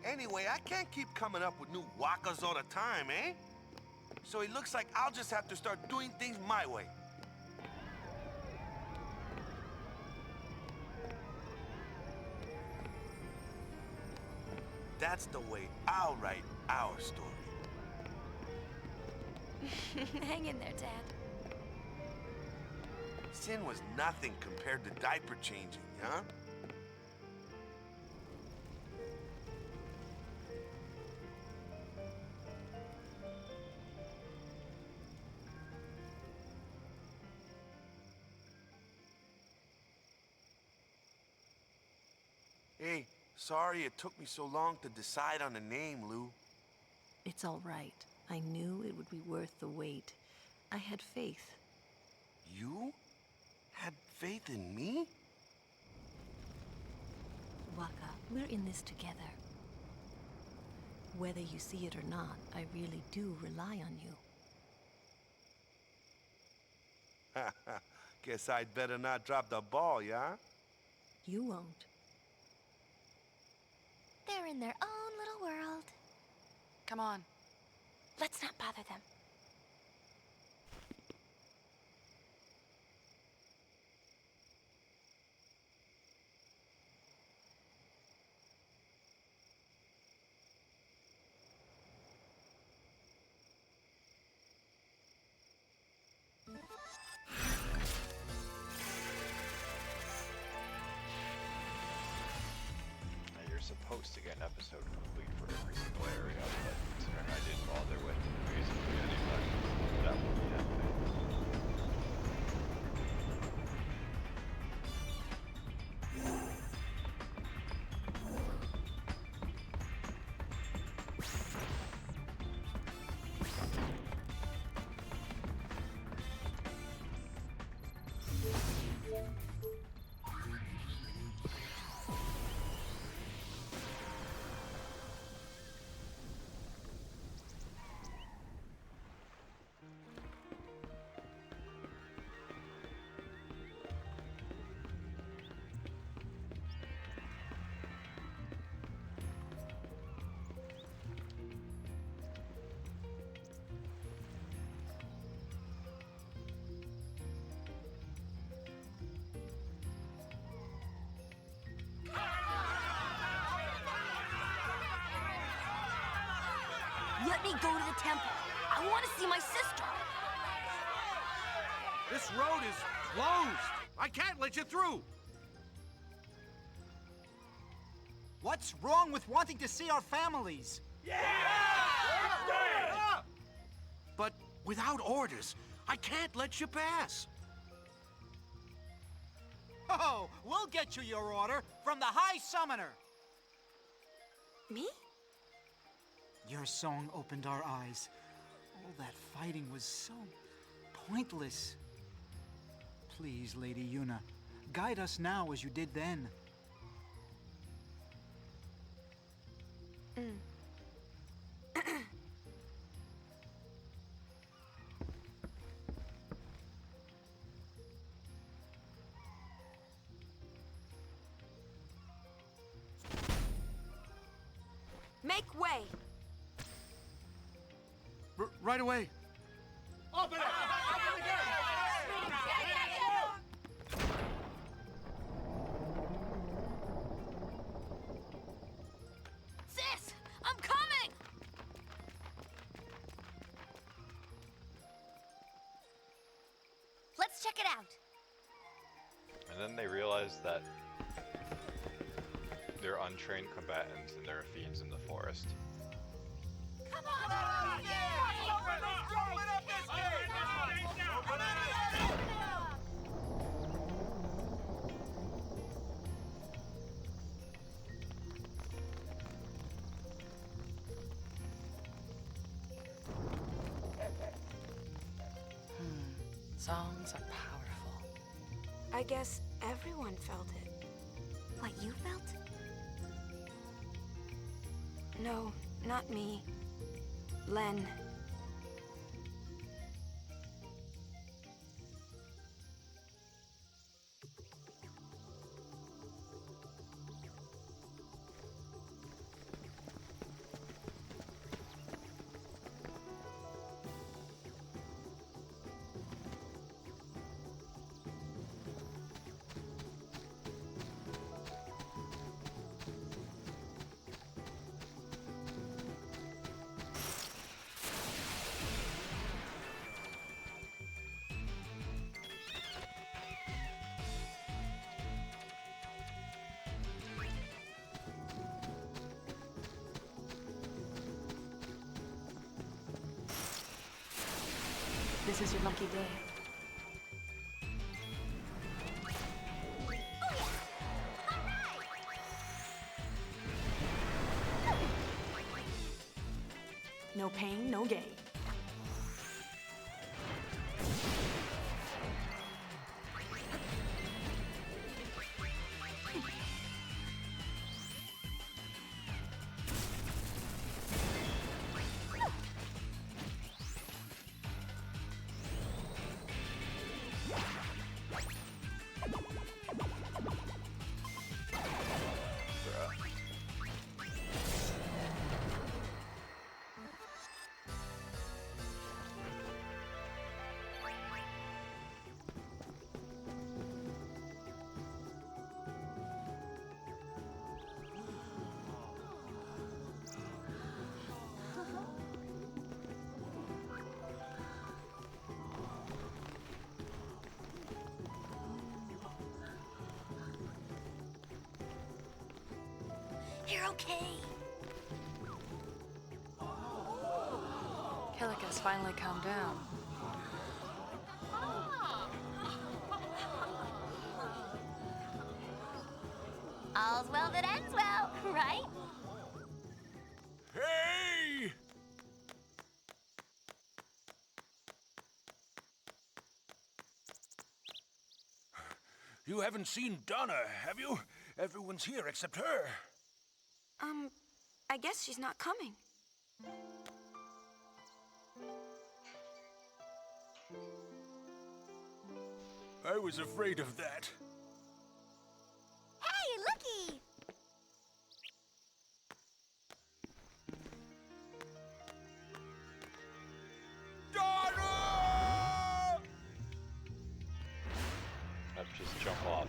Anyway, I can't keep coming up with new wakas all the time, eh? So it looks like I'll just have to start doing things my way. That's the way I'll write our story. Hang in there, Dad. Sin was nothing compared to diaper changing, huh? Hey, sorry it took me so long to decide on a name, Lou. It's all right. I knew it would be worth the wait. I had faith. You had faith in me? Waka, we're in this together. Whether you see it or not, I really do rely on you. Guess I'd better not drop the ball, yeah? You won't. They're in their own little world. Come on. Let's not bother them. You're supposed to get an episode complete for every single area, but considering I didn't bother with basically anything, that will be happening. Let me go to the temple. I want to see my sister. This road is closed. I can't let you through. What's wrong with wanting to see our families? But without orders, I can't let you pass. Oh, we'll get you your order from the High Summoner. Me? Your song opened our eyes. All that fighting was so pointless. Please, Lady Yuna, guide us now as you did then. Make way. Right away. Open it! Open the gate! Sis, I'm coming! Let's check it out. And then they realize that they're untrained combatants and there are fiends in the forest. Come on! Songs are powerful. I guess everyone felt it. What you felt? No, not me. Len. This is your lucky day. No pain, no gain. You're okay. Killica's finally calmed down. All's well that ends well, right? Hey! You haven't seen Donna, have you? Everyone's here except her. I guess she's not coming. I was afraid of that. Hey, looky! Let's just jump off.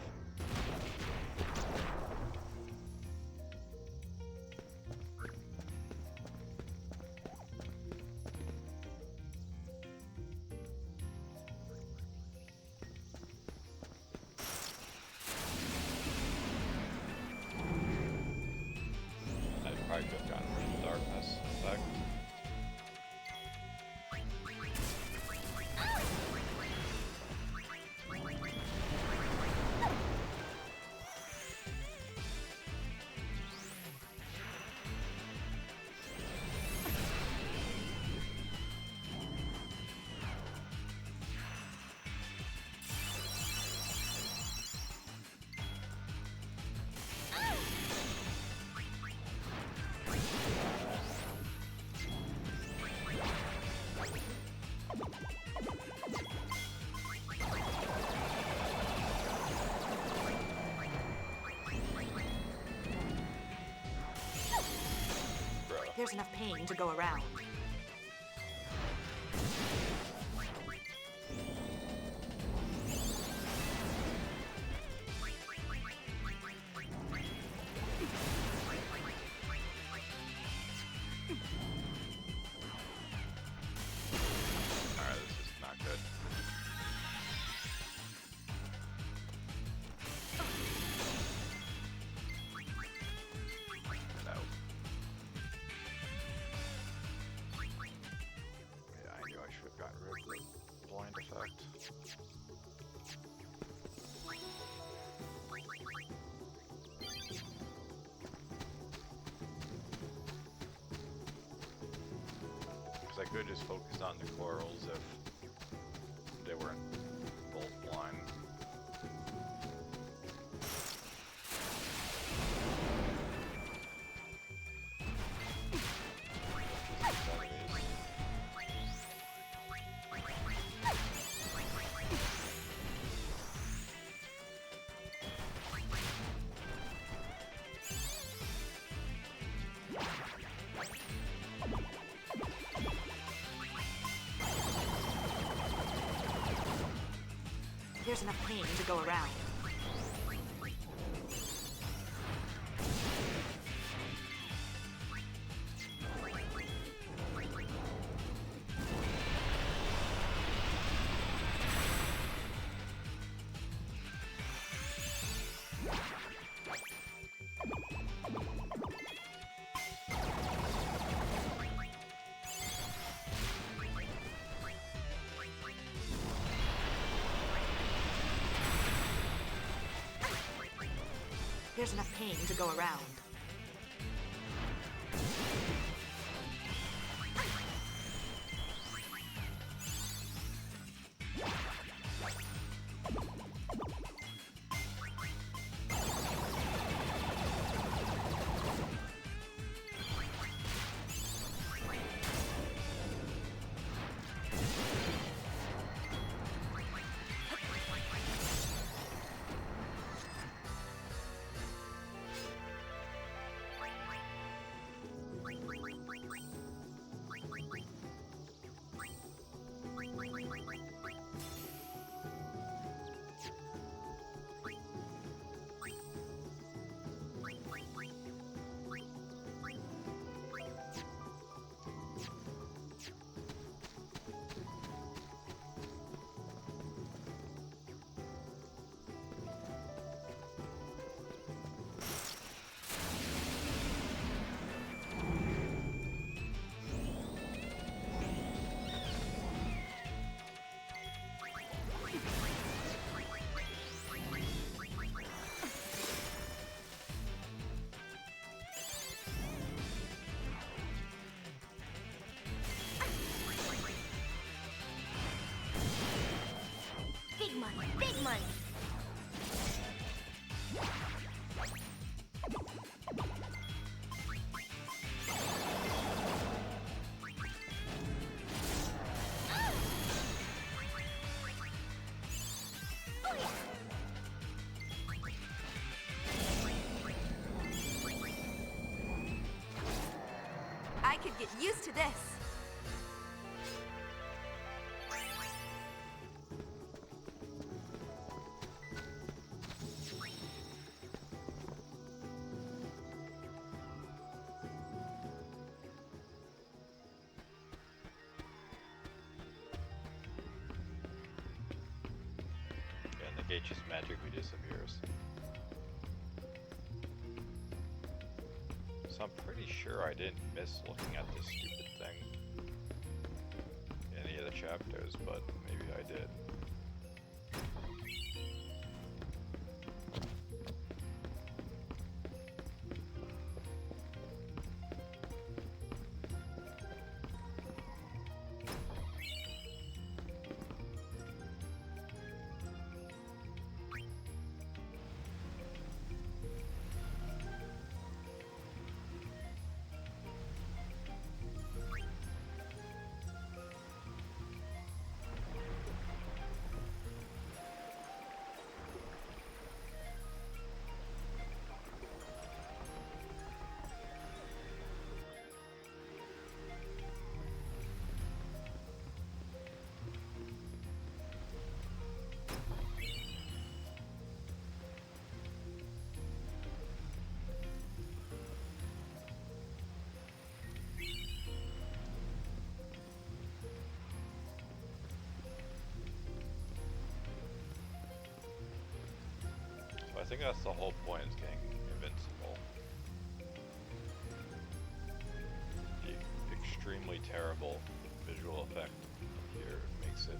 I probably could have gotten rid of the darkness effect. There's enough pain to go around. Alright, this is not good. No. Yeah, I knew I should have gotten rid of the blind effect. Because I could just focus on the corals if they weren't both blind. There's enough pain to go around. There's enough pain to go around. get used to this. And the gate just magically disappears. So I'm pretty sure I didn't miss looking at this stupid thing in any of the chapters, but maybe I did. I think that's the whole point, is getting invincible. The extremely terrible visual effect here makes it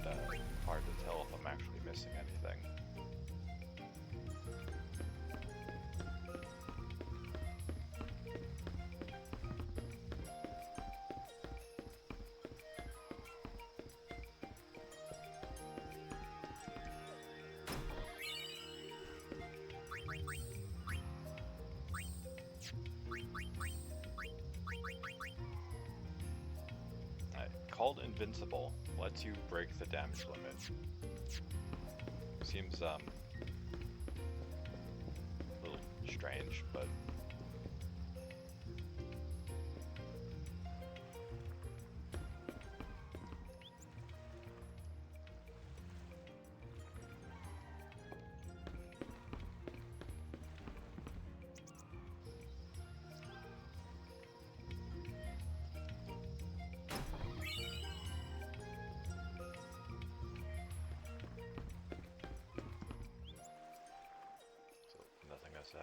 hard to tell if I'm actually missing anything. Called invincible, lets you break the damage limit. Seems a little strange, but nothing to say.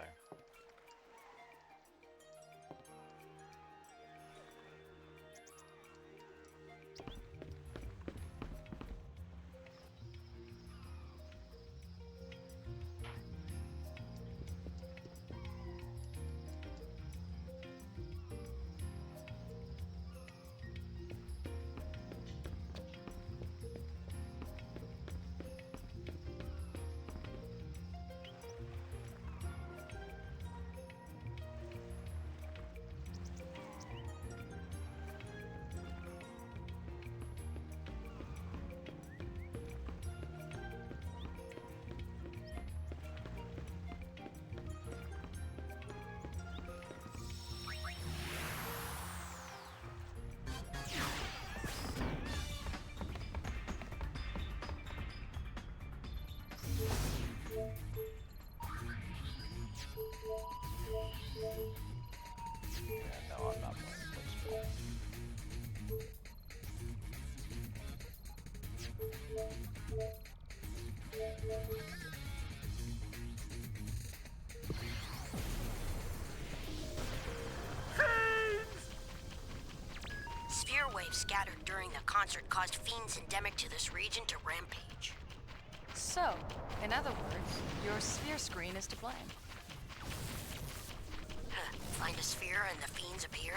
Yeah, no, I'm not playing football. Sphere waves scattered during the concert caused fiends endemic to this region to rampage. So, in other words, your sphere screen is to blame. Find a sphere and the fiends appear?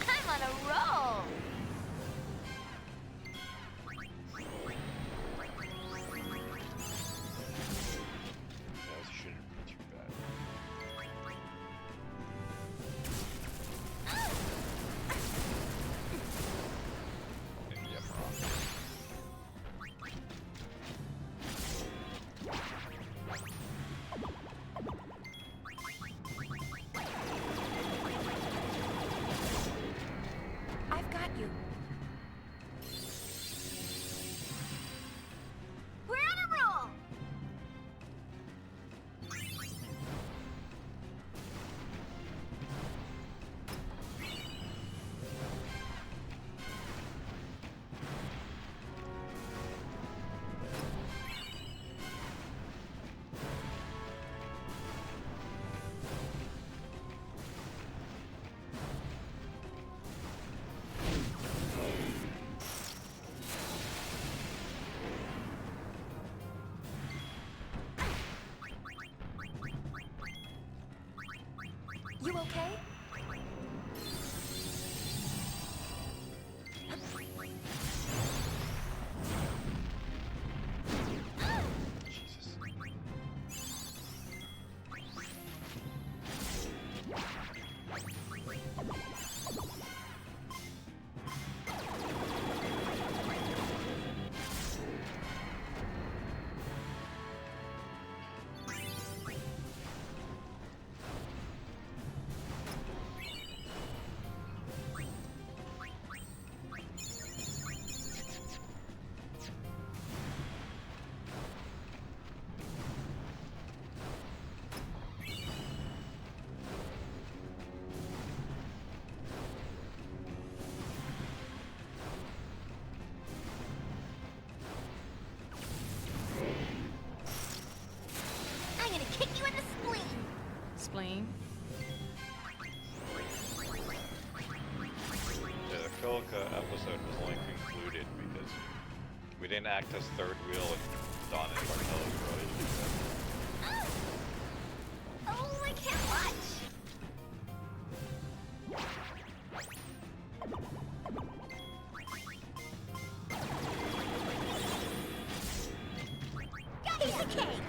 I'm on a roll! Wonka episode was only concluded because we didn't act as third wheel and Don and Bartel's relationship. Oh, I can't watch! Piece of cake!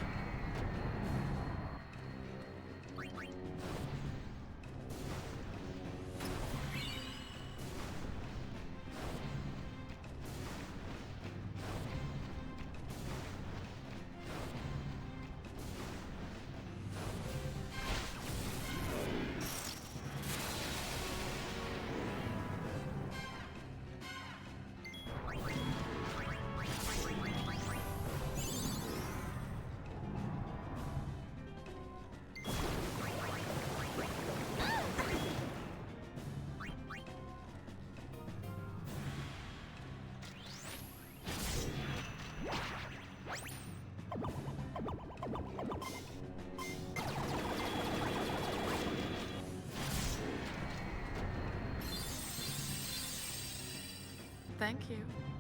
Thank you.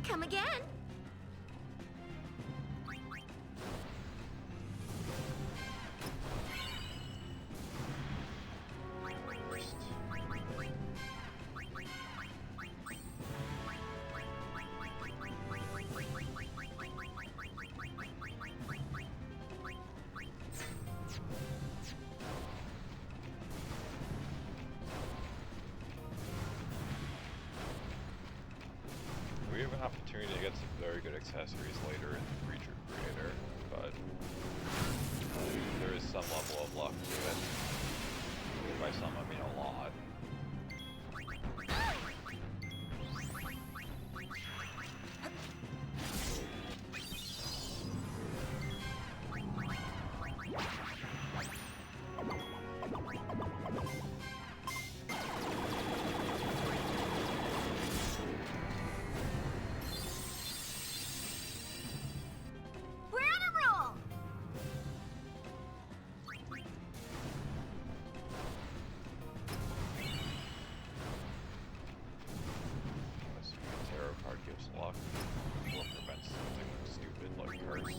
Come again! We have an opportunity to get some very good accessories later in the Creature Creator, but there is some level of luck to it. By some, I mean a lot. We're on a roll! Unless a tarot card gives luck, or prevents something stupid like curse.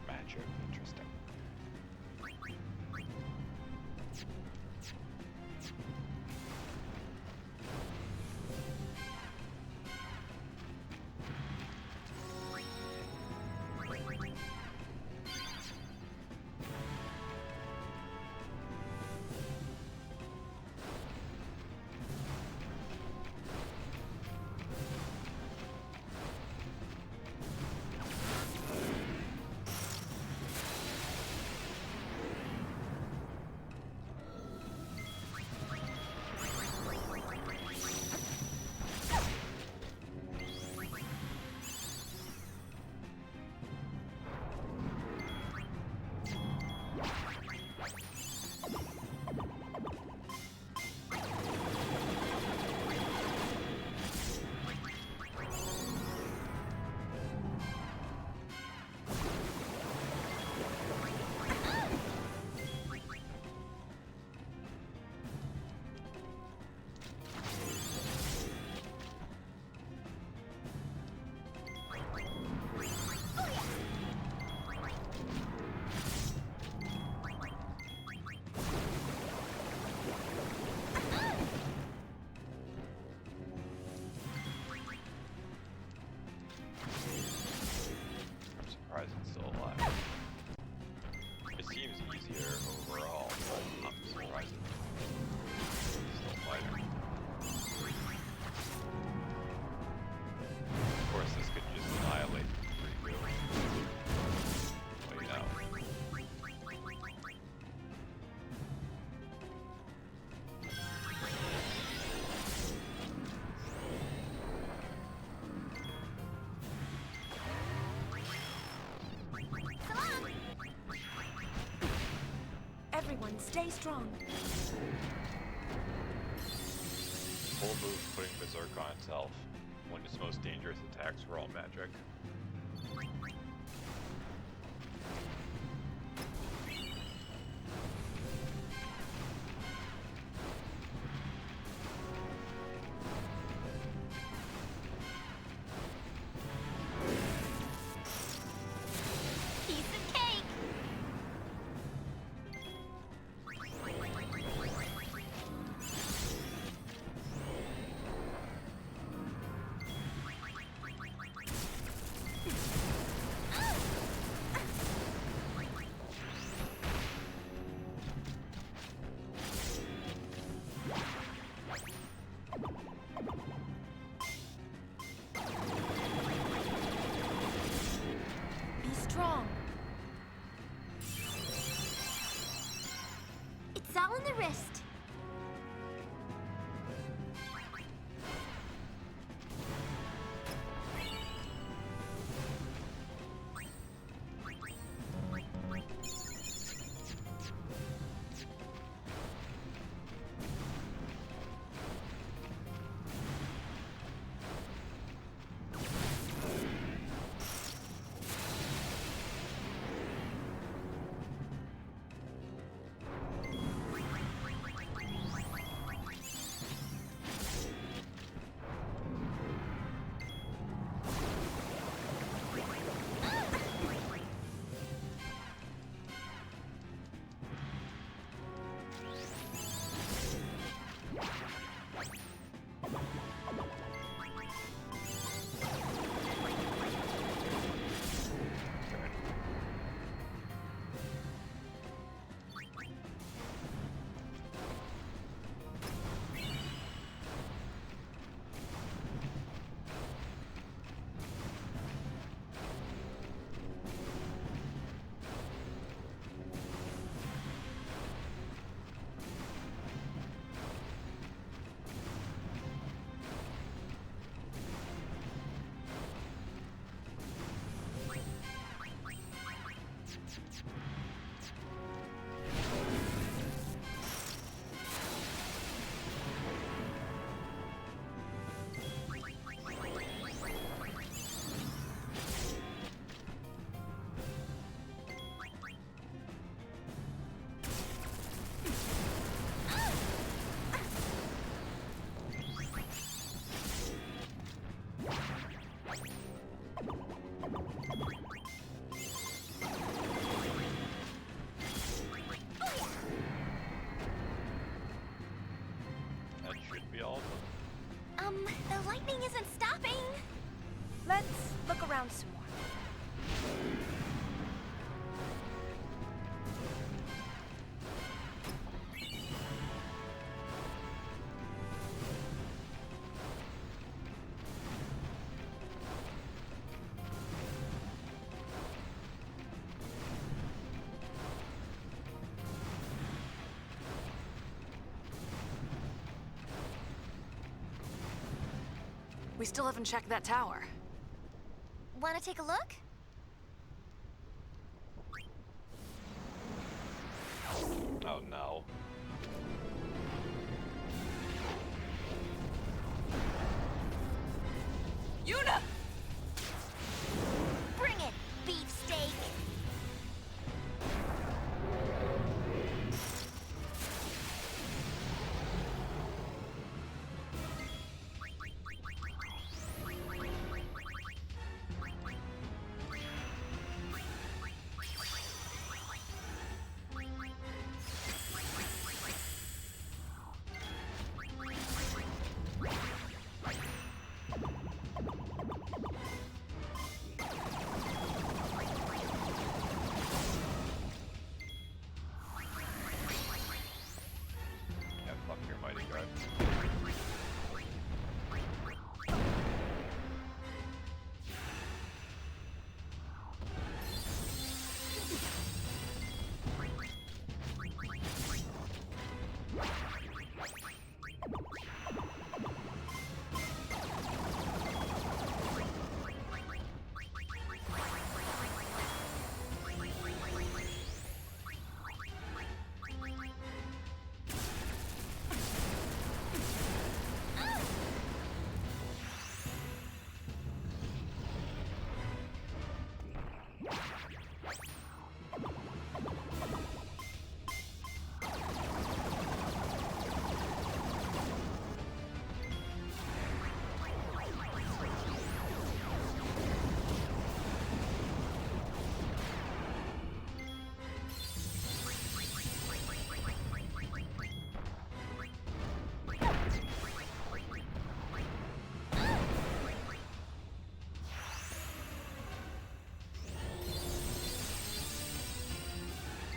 Magic, interesting. I'm surprised it's still alive. It seems easier overall, but I'm surprised it's still fighting. Of course, this could just annihilate the 3-2. What do you know? Everyone, stay strong. Full move putting Berserk on itself. One of its most dangerous attacks for all magic. in the wrist. The lightning isn't stopping. Let's look around some more. We still haven't checked that tower. Want to take a look? Oh no. Yuna! Bring it, beefsteak! Yeah, fuck your mighty guard.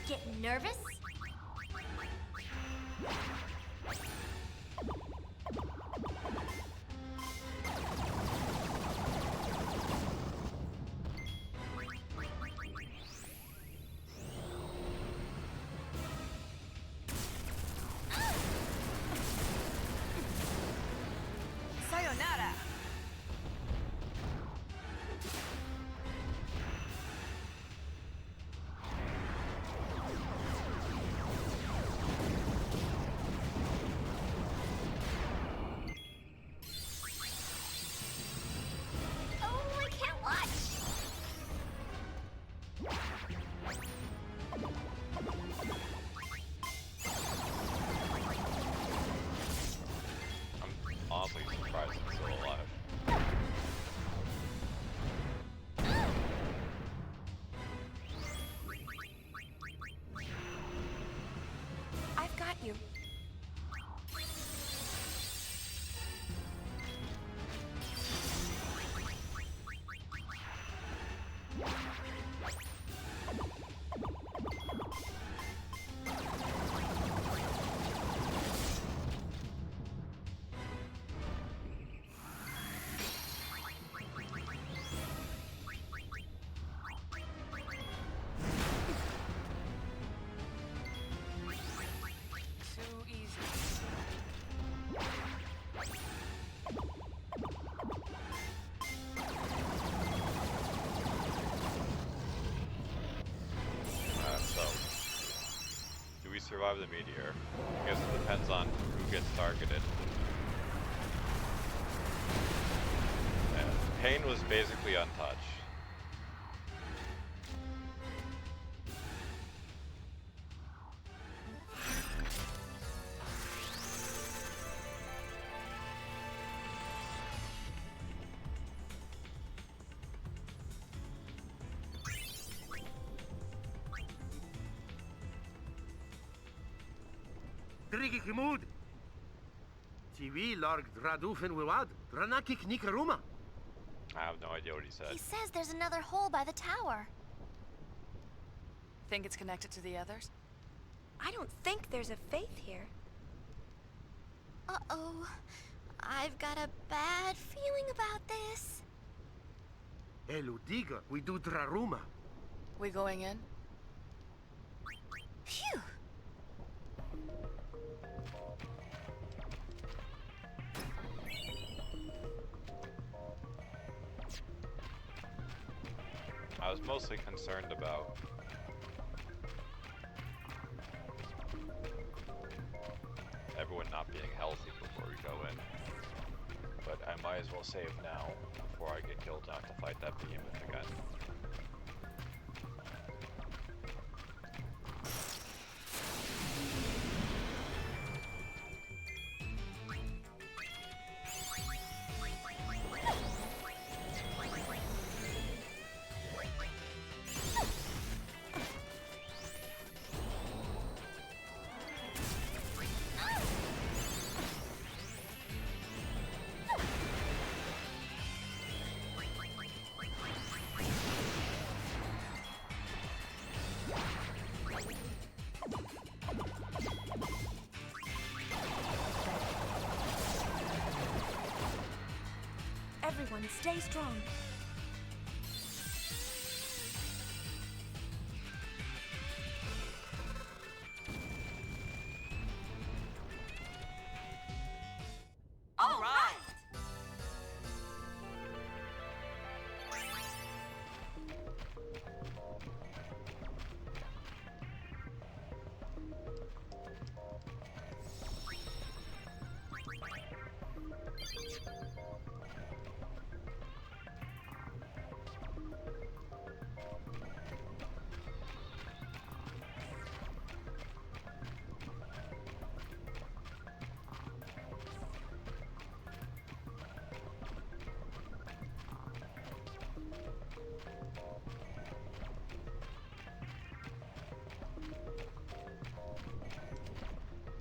Get nervous? on who gets targeted. And Pain was basically untouched. Drigi Kimud. TV larg Dradufen Wiwad. Dranakik Nikaruma. I have no idea what he said. He says there's another hole by the tower. Think it's connected to the others? I don't think there's a faith here. Uh-oh. I've got a bad feeling about this. Eludiga, we do Draruma. We going in? Phew. I was mostly concerned about everyone not being healthy before we go in. But I might as well save now before I get killed and have to fight that behemoth again. Everyone, stay strong. All right.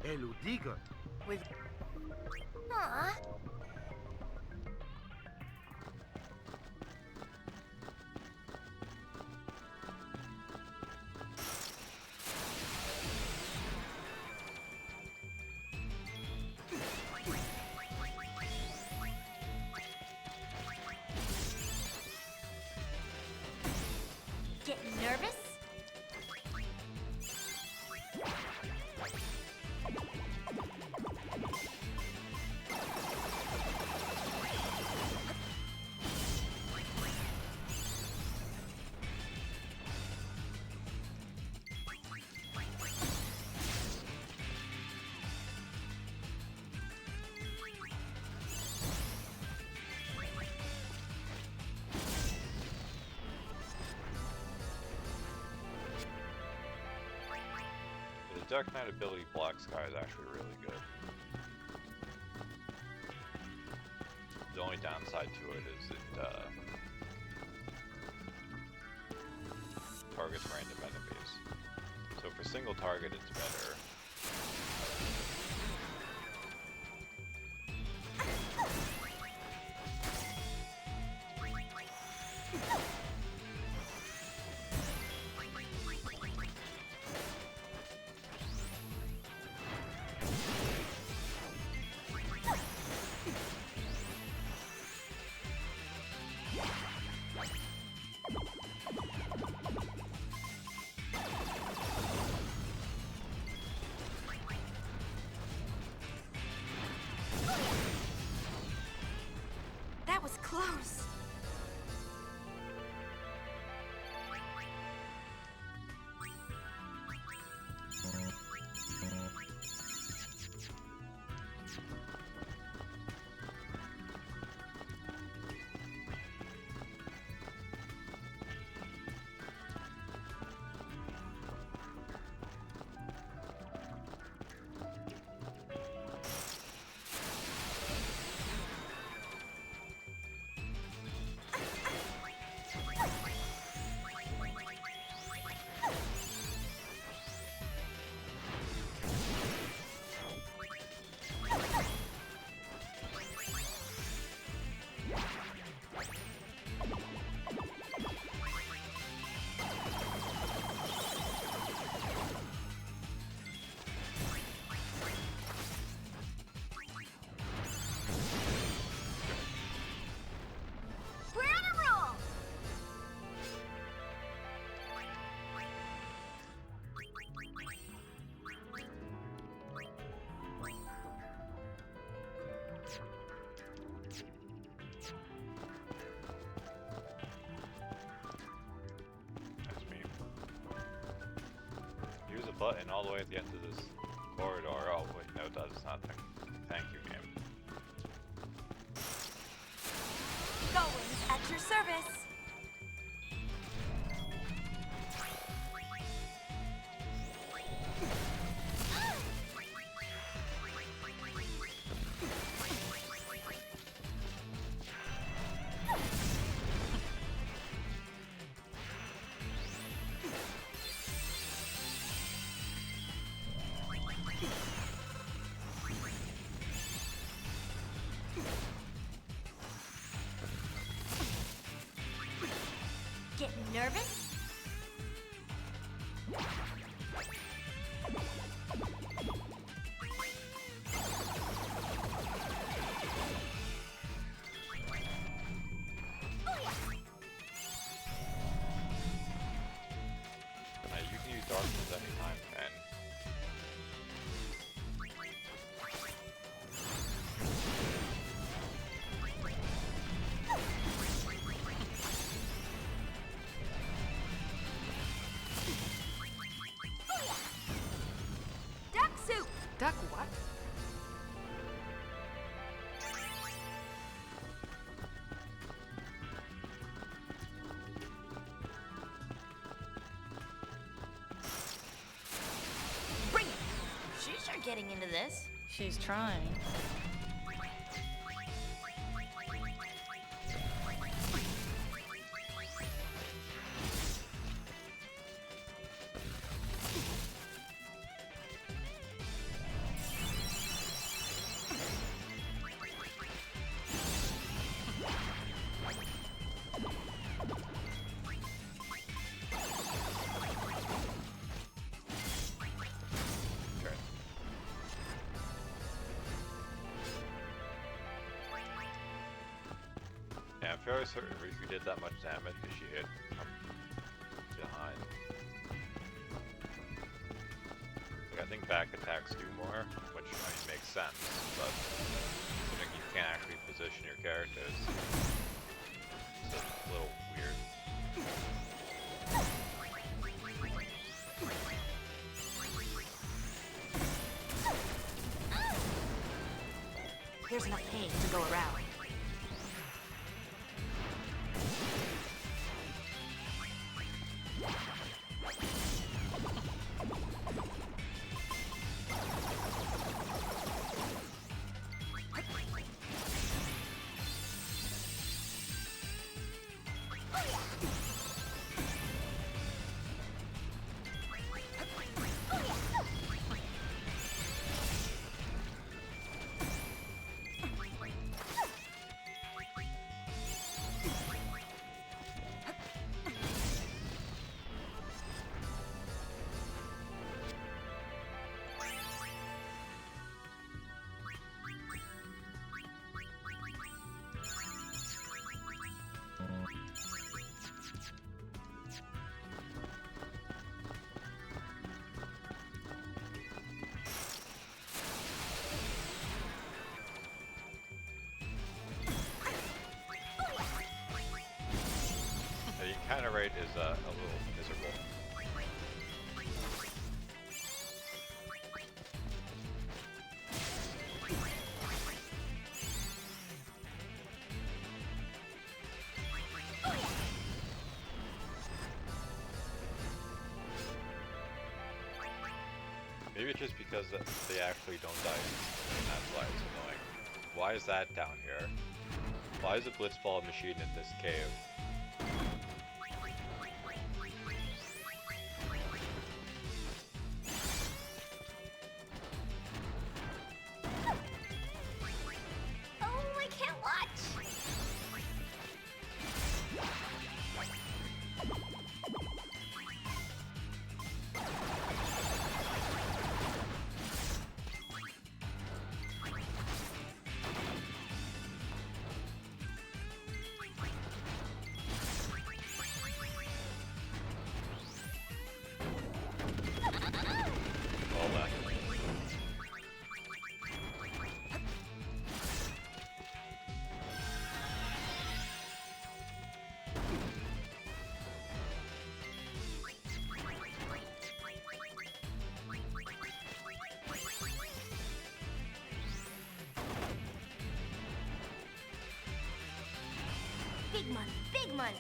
Eludiga. We... Aw. Getting nervous? The Dark Knight ability Black Sky is actually really good. The only downside to it is it targets random enemies. So for single target it's better. That was close. button all the way at the end of this corridor. Oh, wait, no, it does nothing. Thank you, game. Goins at your service. Getting nervous? You can use darkness anytime, and Duck soup. Duck what? Bring it! She's sure getting into this. She's trying. yeah, I'm fairly certain if you did that much damage, she hit from behind. Like, I think back attacks do more, which I mean makes sense, but considering you can't actually position your characters, it's a little weird. There's enough pain to go around. The encounter rate is a little miserable. Maybe it's just because they actually don't die, and that's why it's annoying. Why is that down here? Why is a blitzball machine in this cave? Oh, I can't watch! Big money, big money.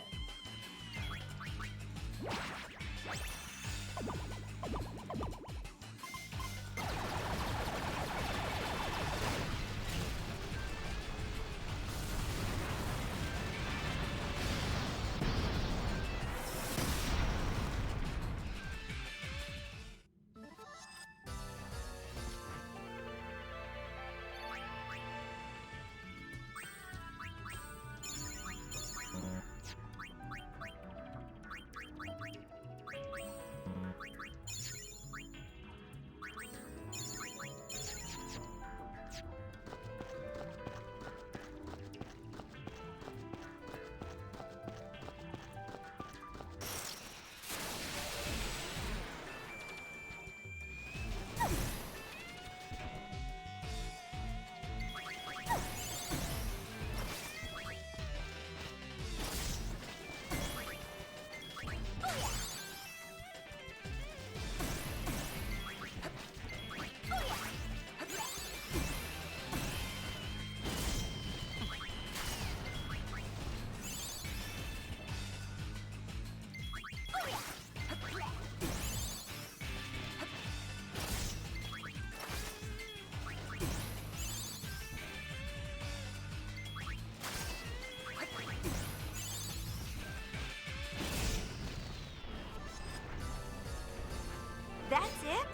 That's it?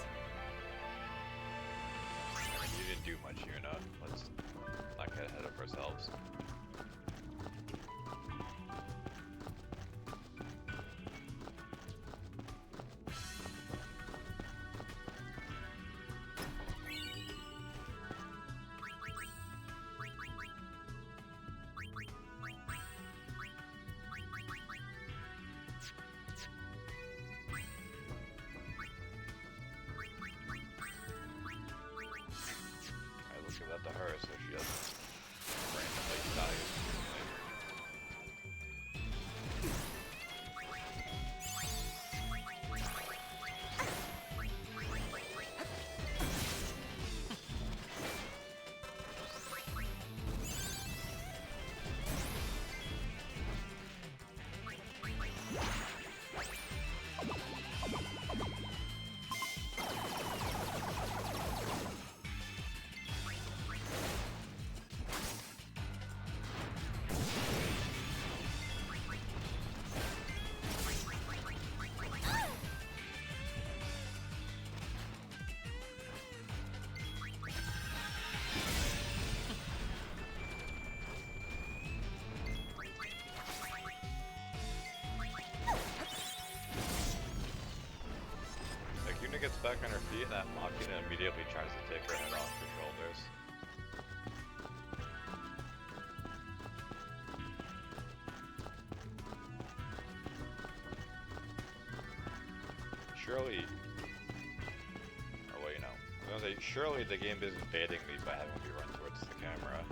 You didn't do much, Yuna. Let's not get ahead of ourselves. Give that to her so she doesn't randomly die instantly. Yuna gets back on her feet and that Machina immediately tries to take her head off her shoulders. Surely... Oh wait, no. I was gonna say, surely the game isn't baiting me by having me run towards the camera.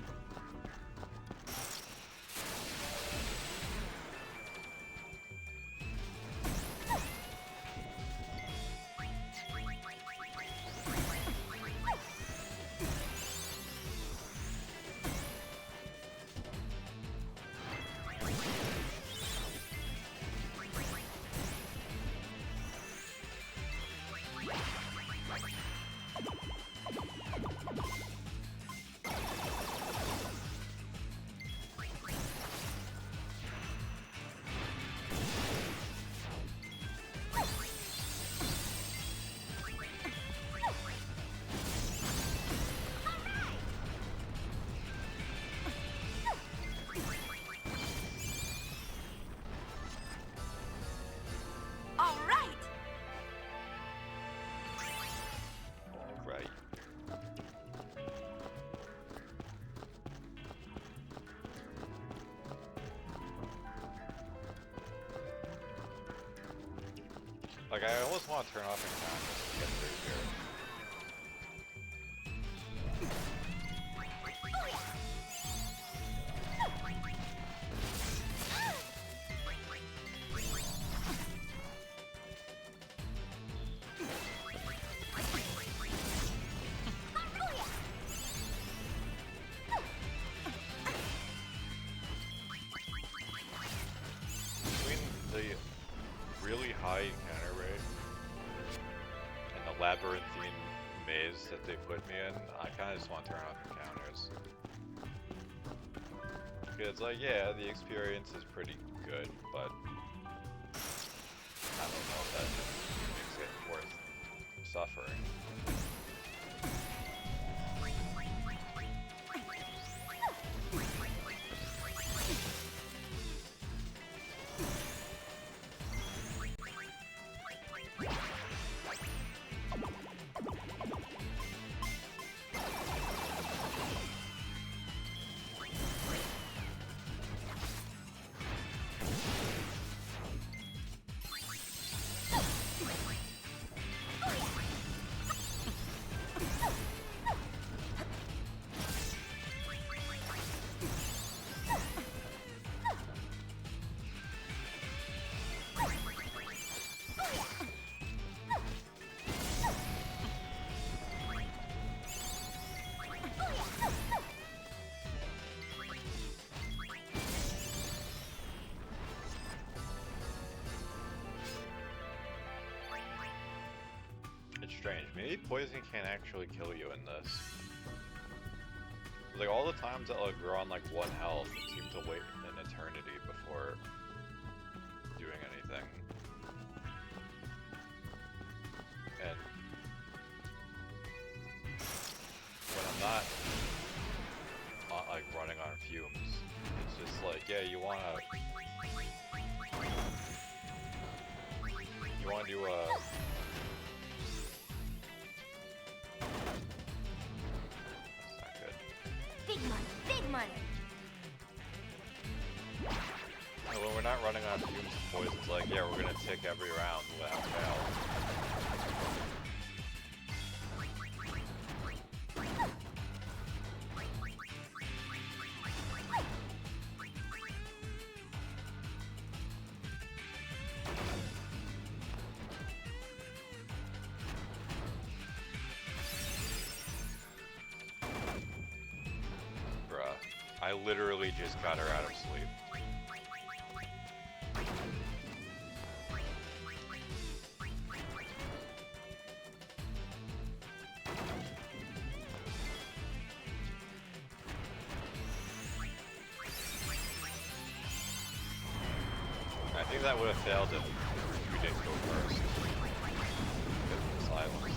Like, I almost want to turn off the camera to get through here. labyrinthine maze that they put me in, I kind of just want to turn off encounters. It's like, yeah, the experience is pretty good, but I don't know if that makes it worth suffering. It's strange. Maybe poison can't actually kill you in this. Like all the times that like we're on like 1 health, it seemed to wait an eternity before doing anything. And when I'm not like running on fumes, it's just like, yeah, you wanna do a Big money, big money. when we're not running on fumes of poison, it's like, yeah, we're gonna tick every round without fail. I literally just got her out of sleep. I think that would have failed if we didn't go first. Because of the silence.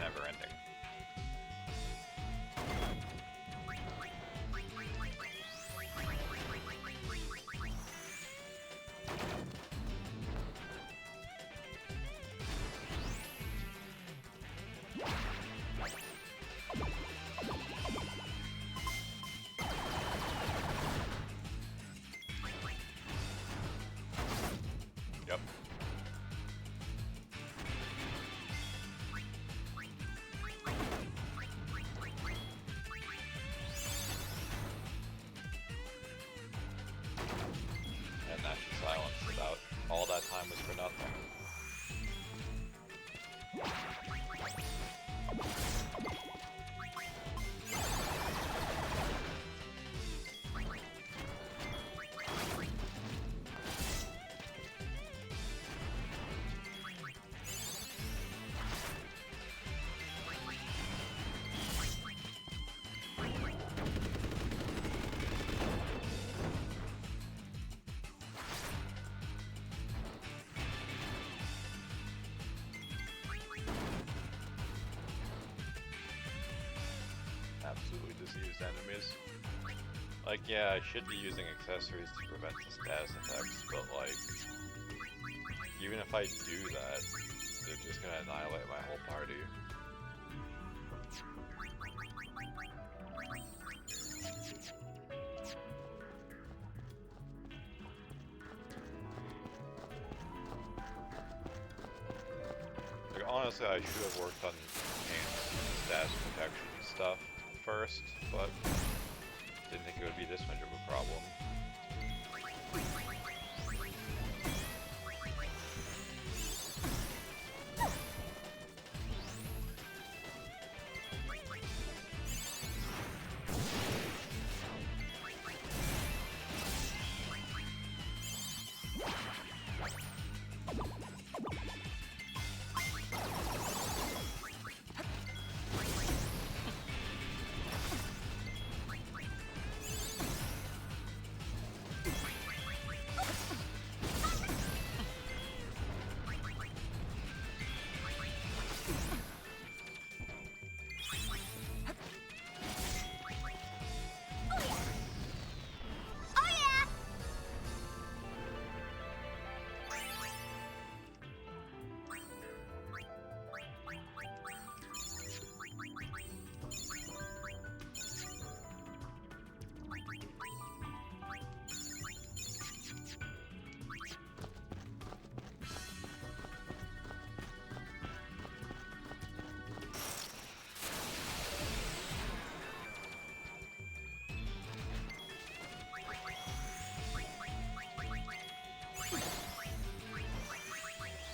Never ending. Yep. And that's just silence. About all that time was for nothing. Absolutely diseased enemies. Like, yeah, I should be using accessories to prevent the status effects, but like, even if I do that, they're just gonna annihilate my whole party. honestly, I should have worked on Pain's status protection stuff first, but didn't think it would be this much of a problem.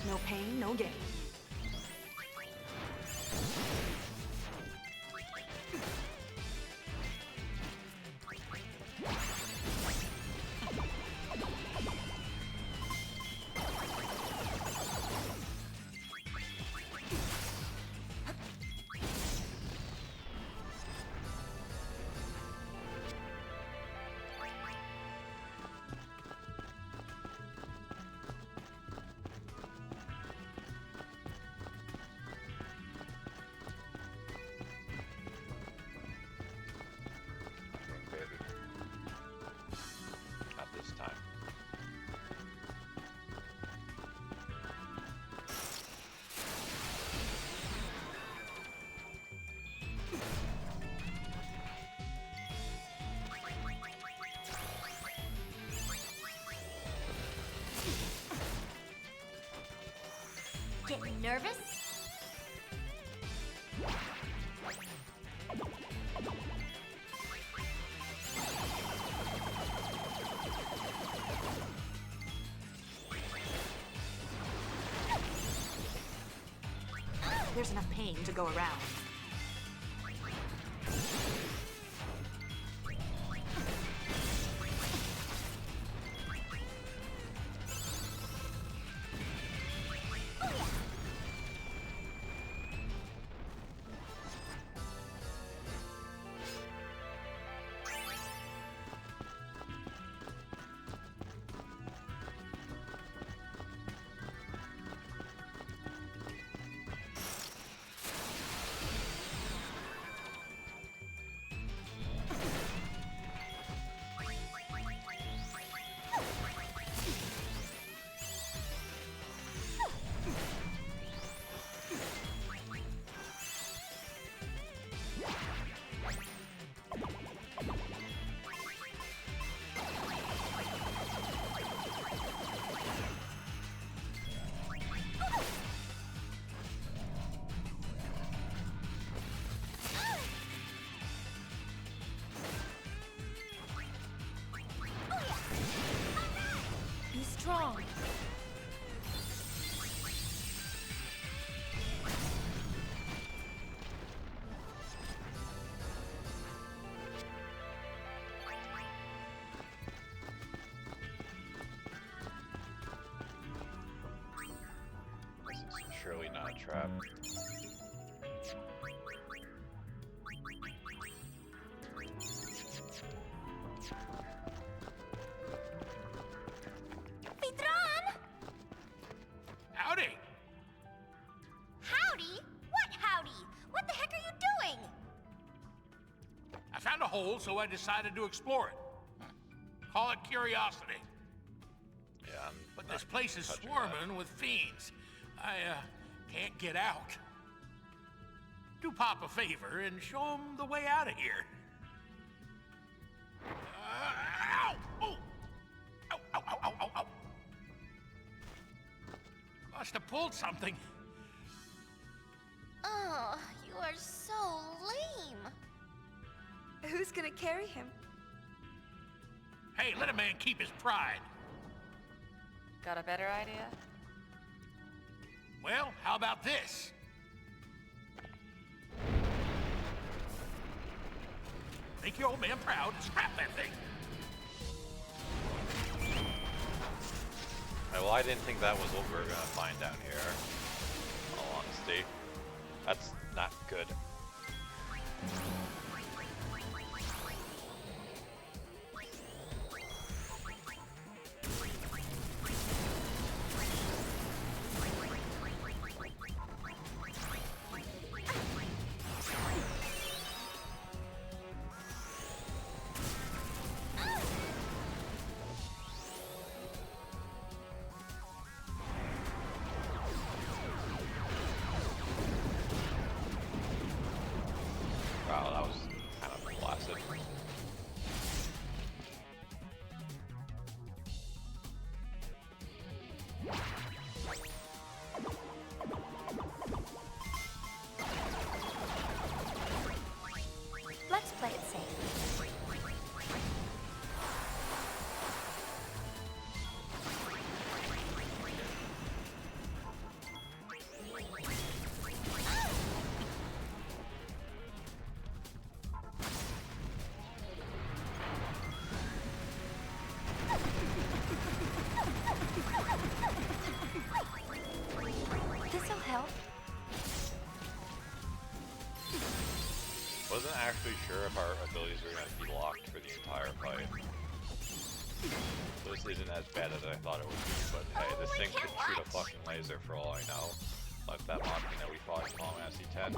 No pain, no gain. Not this time. Getting nervous? There's enough pain to go around. Be strong. This is surely not a trap. Howdy! Howdy? What howdy? What the heck are you doing? I found a hole, so I decided to explore it. Call it curiosity. Yeah, but this place is swarming with fiends. I can't get out. Do Pop a favor and show him the way out of here. Ow! Oh! Ow, ow, ow, ow, ow, ow! Must have pulled something. who's gonna carry him? Hey, let a man keep his pride. Got a better idea? Well, how about this? Make your old man proud and scrap that thing. Well, I didn't think that was what we were gonna find down here. In all honesty, that's not good. Wow, that was kind of blasted. Let's play it safe. This'll help. Wasn't actually sure if our abilities were going to be locked for the entire fight. This isn't as bad as I thought it would be, but hey, this thing could shoot a fucking laser for all I know. Like that Machina we fought in Final Fantasy X.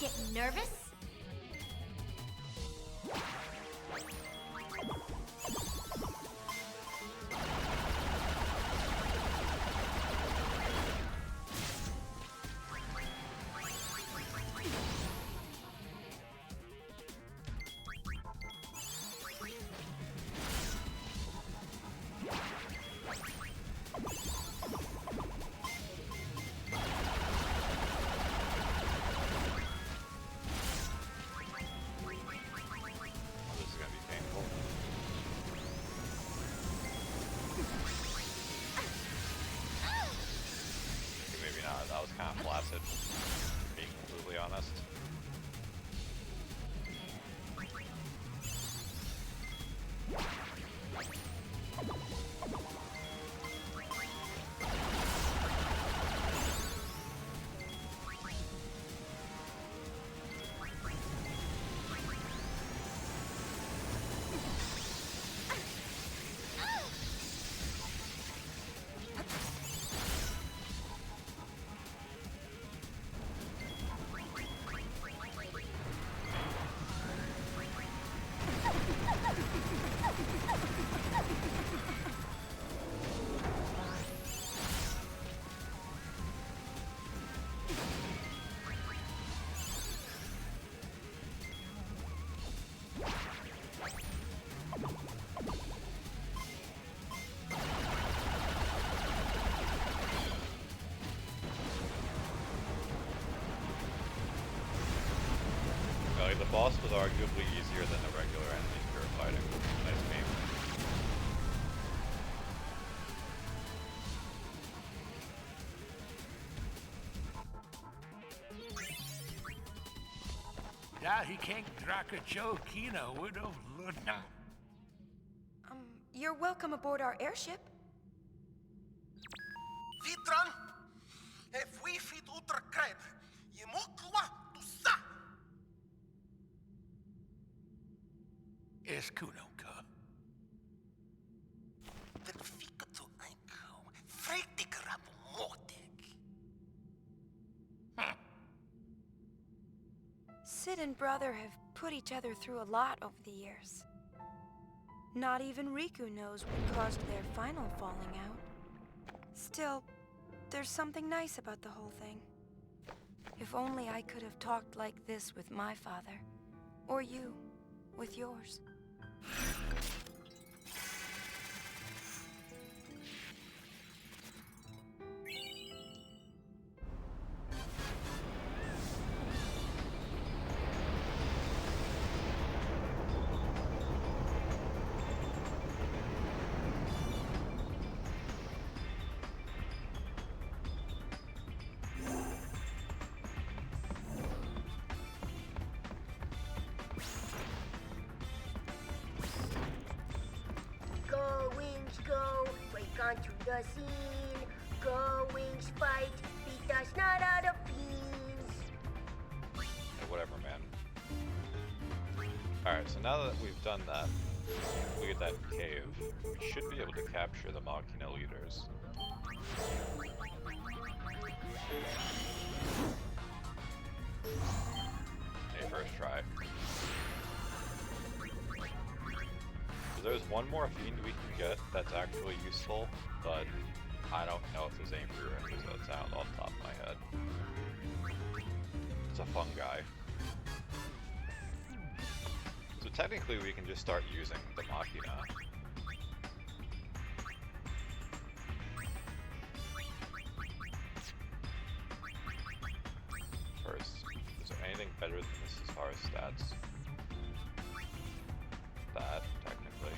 Getting nervous? That was kind of flaccid, being completely honest. Like, the boss was arguably easier than the regular enemies we were fighting. Nice game. Ja, he can't draka cho kino would have luna. You're welcome aboard our airship. Vitran, if we fit utra kreb, ye mukwa tu sa. Kunoka. Verificato Aiko. Freitigrapo Motek. Sid and brother have put each other through a lot over the years. Not even Riku knows what caused their final falling out. Still, there's something nice about the whole thing. If only I could have talked like this with my father. Or you, with yours. Go, Wings, go, break onto the scene. Go, Wings, fight, beat us not out of fiends. Yeah, whatever, man. Alright, so now that we've done that, look at that cave. We should be able to capture the Machina leaders. Hey, first try. So there's one more fiend we can get that's actually useful, but I don't know if there's any prerequisites that sound off the top of my head. It's a fungi. So technically we can just start using the Machina. First, is there anything better than this as far as stats? That, technically.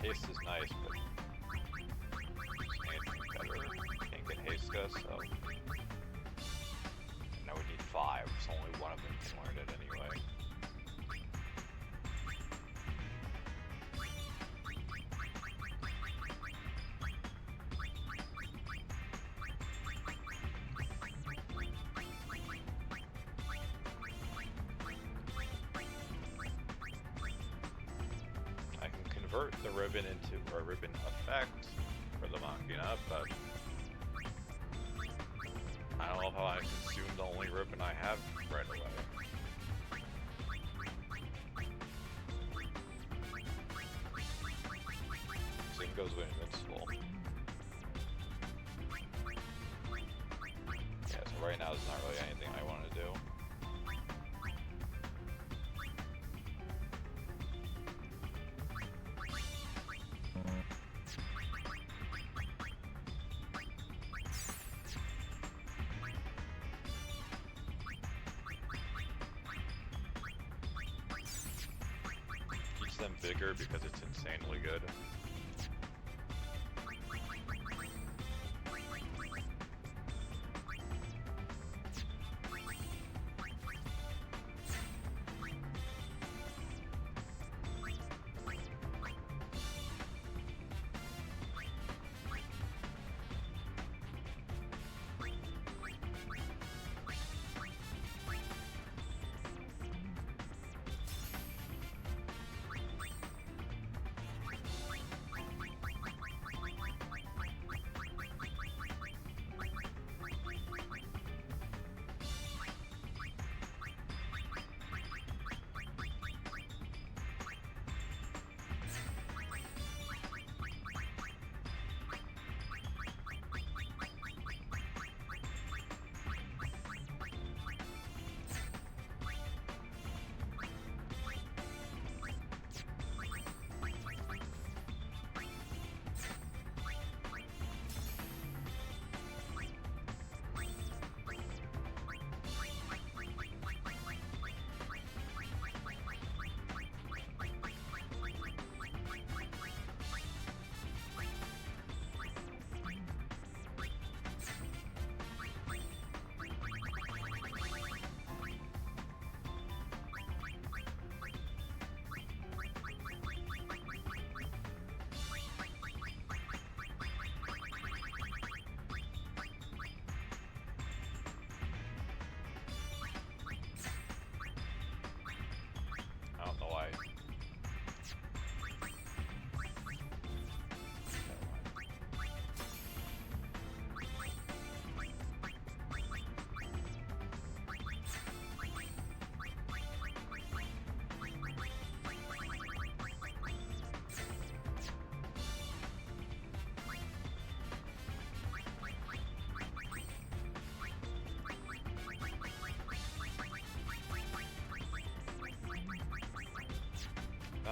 Haste is nice, but anything better. Can't get Haste, so now we need 5, so only one of them can learn it anyway. I can convert the ribbon into a ribbon effect for the Machina, but I don't know how I consume the only ribbon I have right away. Same goes with Invincible. Yeah, so right now there's not really anything I want to do. Keeps them bigger because it's insanely good.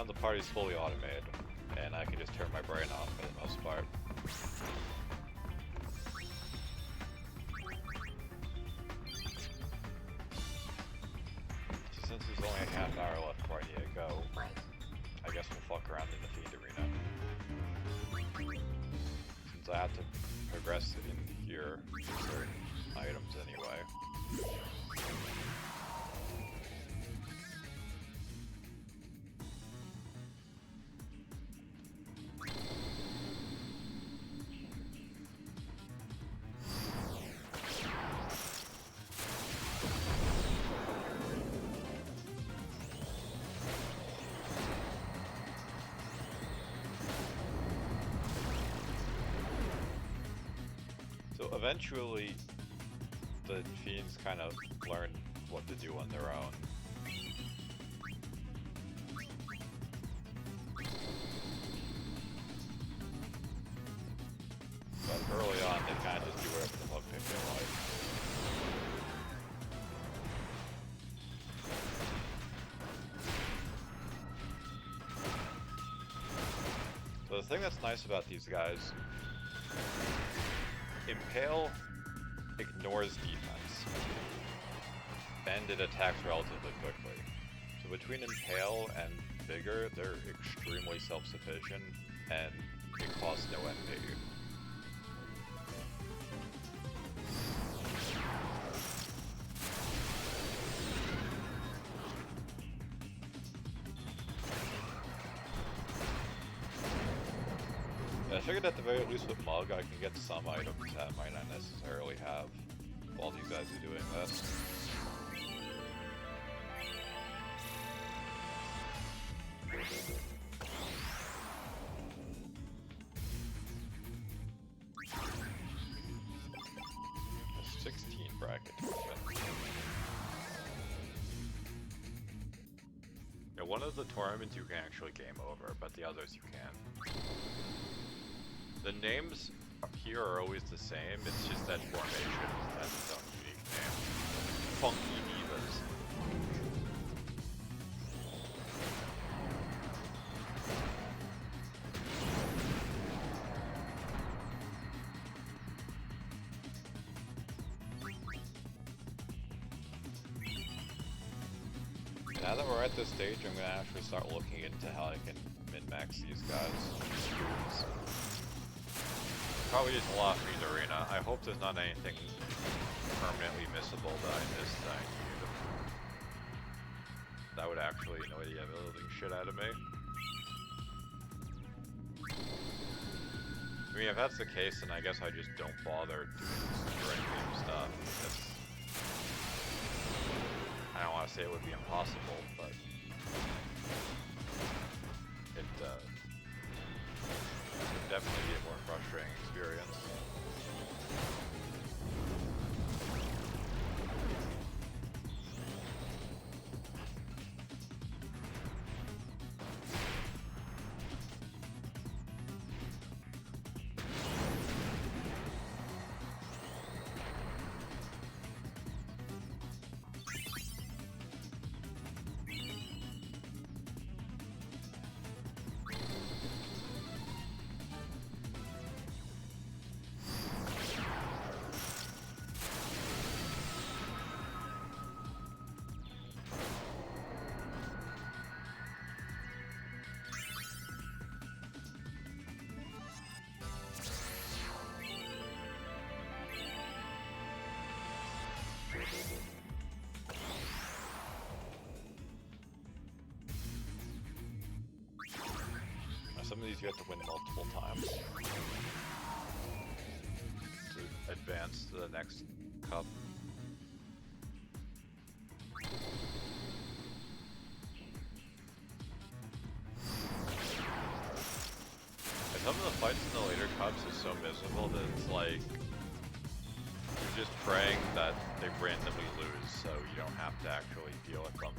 the party's fully automated, and I can just turn my brain off for the most part. So since there's only a half hour left before I need to go, I guess we'll fuck around in the Fiend arena. Since I have to progress in here with certain items anyway. So eventually, the Fiends kind of learn what to do on their own. But early on, they kind of just do whatever the fuck they feel like. So the thing that's nice about these guys, Impale ignores defense, and it attacks relatively quickly. So between Impale and Vigor, they're extremely self-sufficient, and it costs no MP. I figured at the very least with Mug, I can get some items that I might not necessarily have while these guys are doing this. A 16 bracket. Yeah, one of the tournaments you can actually game over, but the others you can't. The names here are always the same, it's just that formation has its own unique name. Funky Divas. Now that we're at this stage, I'm gonna actually start looking into how I can min-max these guys. Probably just a lot of Fiend Arena. I hope there's not anything permanently missable that I missed that I need. That would actually annoy the living shit out of me. I mean, if that's the case, then I guess I just don't bother doing super in-game stuff, because I don't want to say it would be impossible, but it would definitely be a more frustrating experience. Some of these you have to win multiple times to advance to the next cup. And some of the fights in the later cups is so miserable that it's like you're just praying that they randomly lose so you don't have to actually deal with them.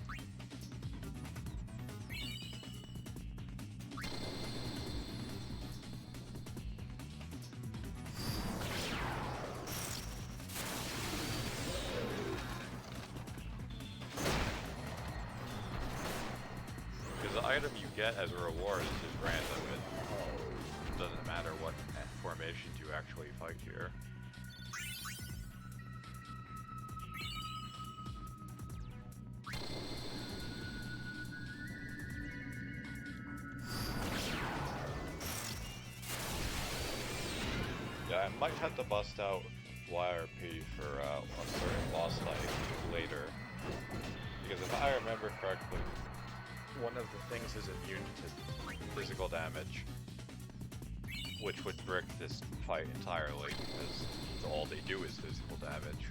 the item you get as a reward is just random. It doesn't matter what formations you actually fight here. Yeah, I might have to bust out YRP for a certain boss fight later. Because if I remember correctly, one of the things is immune to physical damage, which would brick this fight entirely, because all they do is physical damage.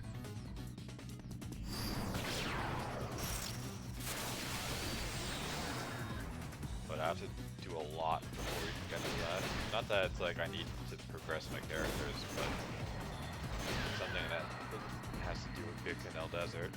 But I have to do a lot before we can get to that. Not that it's like I need to progress my characters, but something that has to do with Big Canal Desert.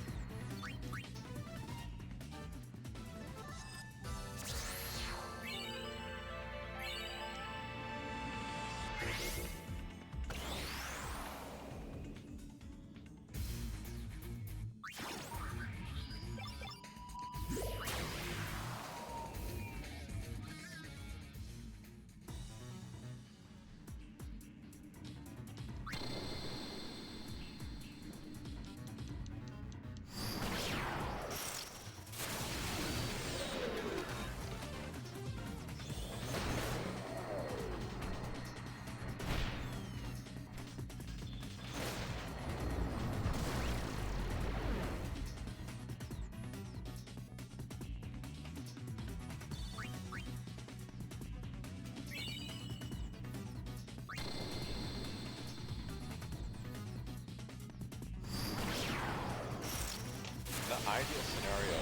Ideal scenario,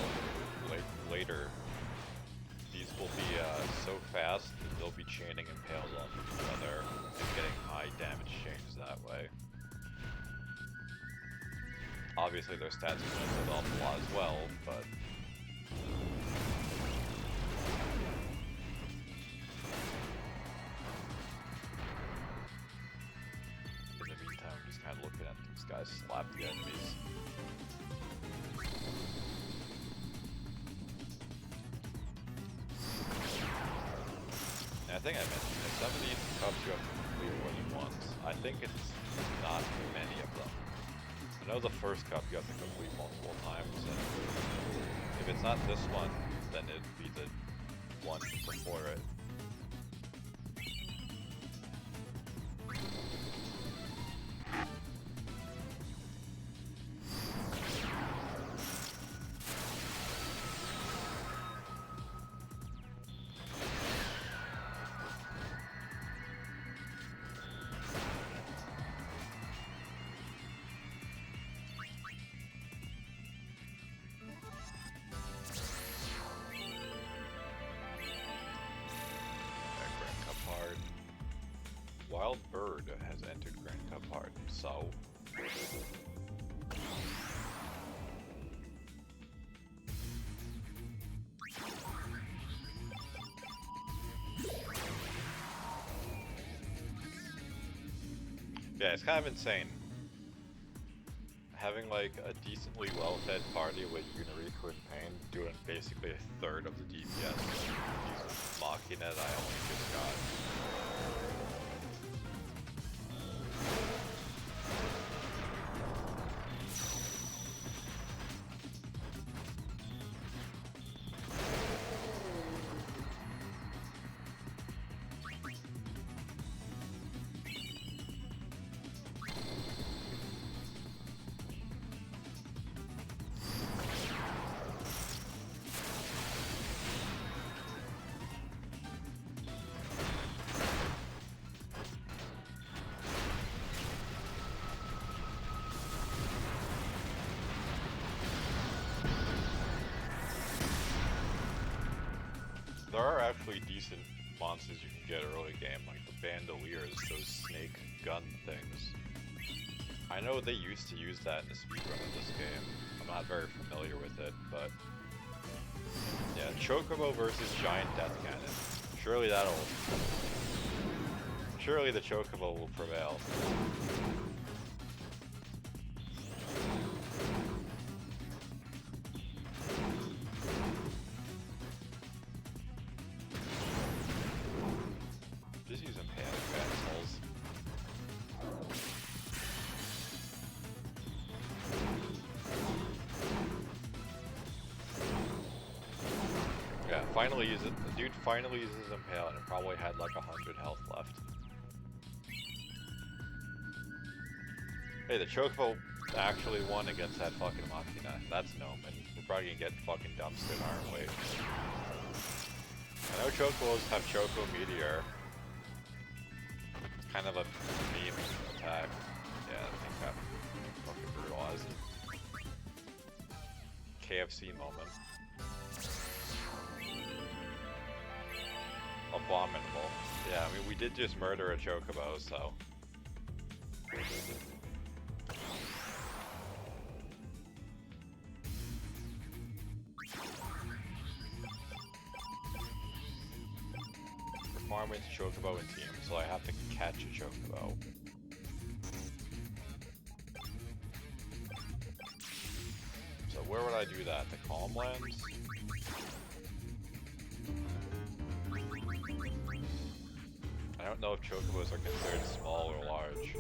later, these will be so fast that they'll be chaining impales off of each other and getting high damage changes that way. Obviously their stats are going to develop a lot as well, but in the meantime, I'm just kind of looking at these guys slap the enemies. I think I mentioned that some of these cups you have to complete more than once. I think it's not many of them. I know the first cup you have to complete multiple times, and if it's not this one, then it'd be the one before it. Wild Bird has entered Grand Cup Heart, so... Yeah, it's kind of insane. Having like a decently well-fed party with Uniriku and Pain doing basically a third of the DPS these Machina that I only just got. There are actually decent monsters you can get early game, like the bandoliers, those snake gun things. I know they used to use that in the speedrun of this game. I'm not very familiar with it, but... yeah, Chocobo versus Giant Death Cannon. Surely that'll... surely the Chocobo will prevail. Yeah, finally uses it. The dude finally uses his impale and it probably had like 100 health left. Hey, the Chocobo actually won against that fucking Machina. That's an omen. We're probably gonna get fucking dumpstered, aren't we? I know Chocobos have Choco Meteor. It's kind of a meme attack. Yeah, I think that fucking brutalized it. KFC moment. Abominable. Yeah, I mean, we did just murder a Chocobo, so... Performance, Chocobo, and team, so I have to catch a Chocobo. So where would I do that? The Calm Lands? I don't know if Chocobos are considered small or large.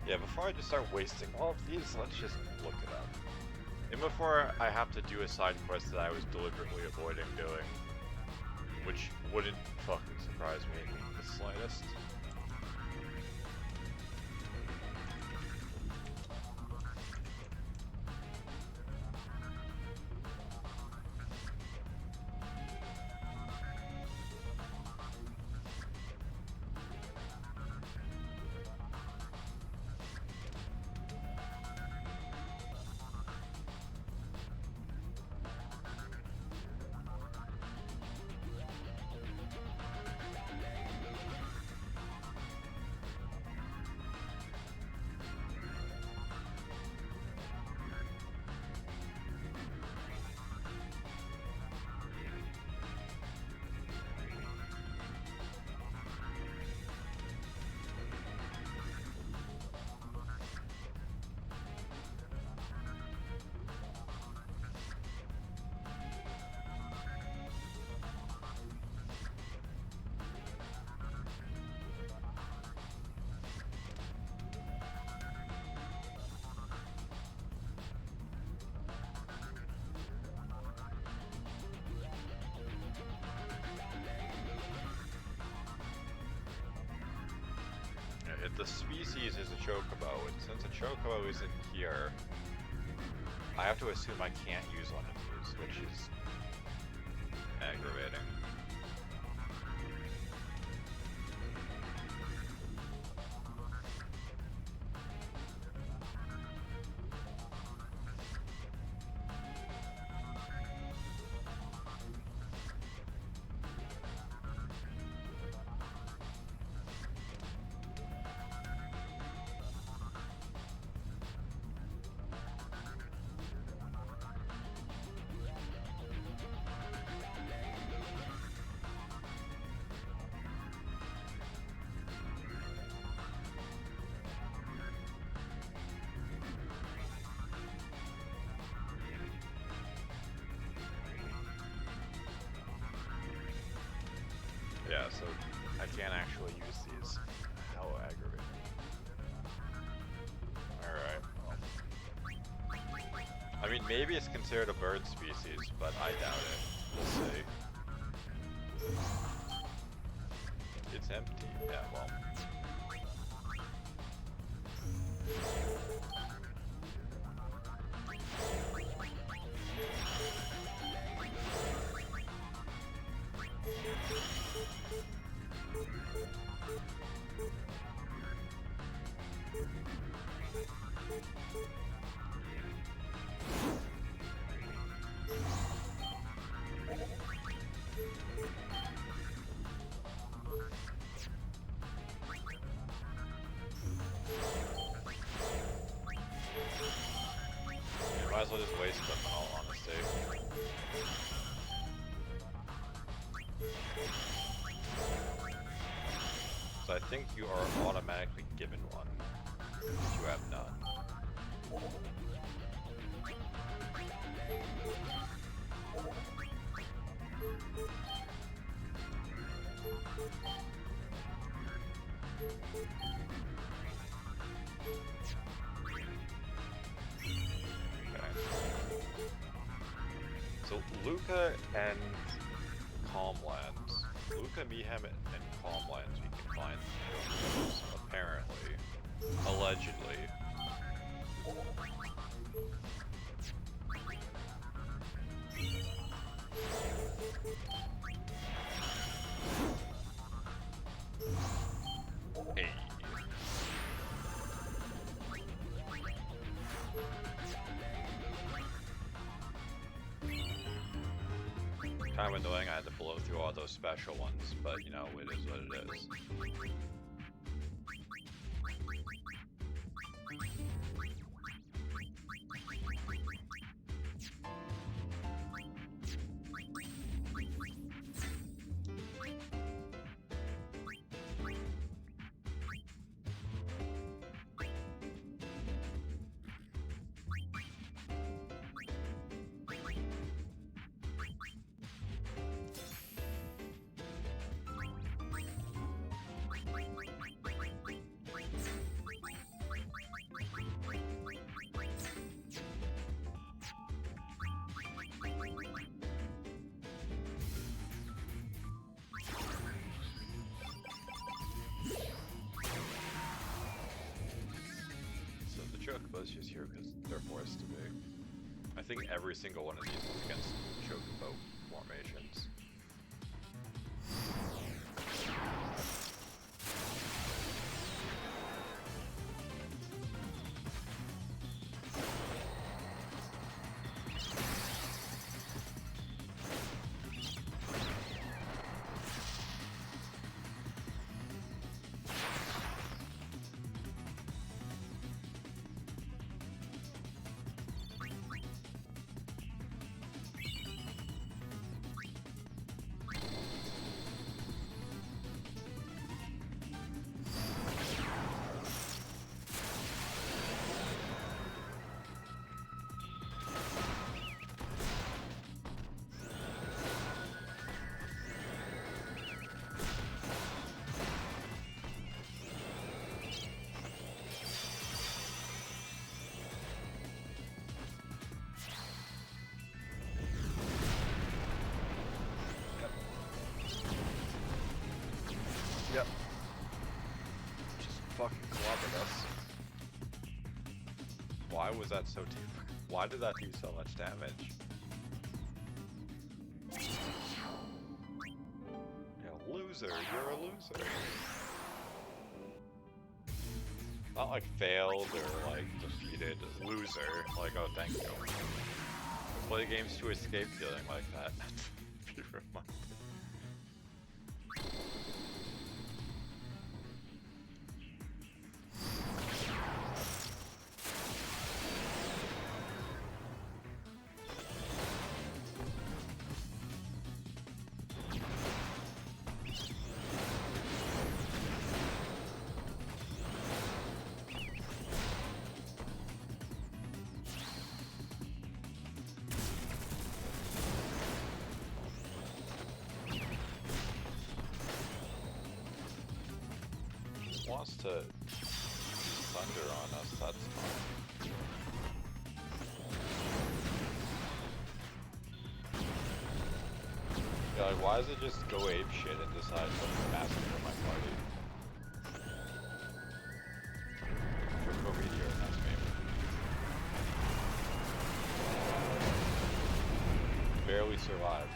Yeah, before I just start wasting all of these, let's just look it up. And before I have to do a side quest that I was deliberately avoiding doing, which wouldn't fucking surprise me the slightest. If the species is a Chocobo, and since a Chocobo isn't here, I have to assume I can't use one of these, which is aggravating. Yeah, so I can't actually use these. How aggravating. Alright, well. I mean, maybe it's considered a bird species, but I doubt it. We'll see. It's empty. Yeah, well. You might as well just waste them in all honesty. So I think you are automatically given one if you have none. Luca and Calmlands. Luca, Mehem, and Calmlands we can find those, apparently. Allegedly. Hey. Kind of annoying I had to blow through all those special ones, but you know, it is what it is. Chocobo's just here because they're forced to be. I think every single one of these is against Chocobo formations. Yep. Just fucking clobbered us. Why was that so deep? Why did that do so much damage? You loser, you're a loser. Not like failed or like defeated, loser. Like, oh thank you. Play games to escape feeling like that. Be reminded. Wants to thunder on us, that's fine. Yeah, like, why does it just go ape shit and decide to massacre my party? Triple meteor, that's me. Barely survived.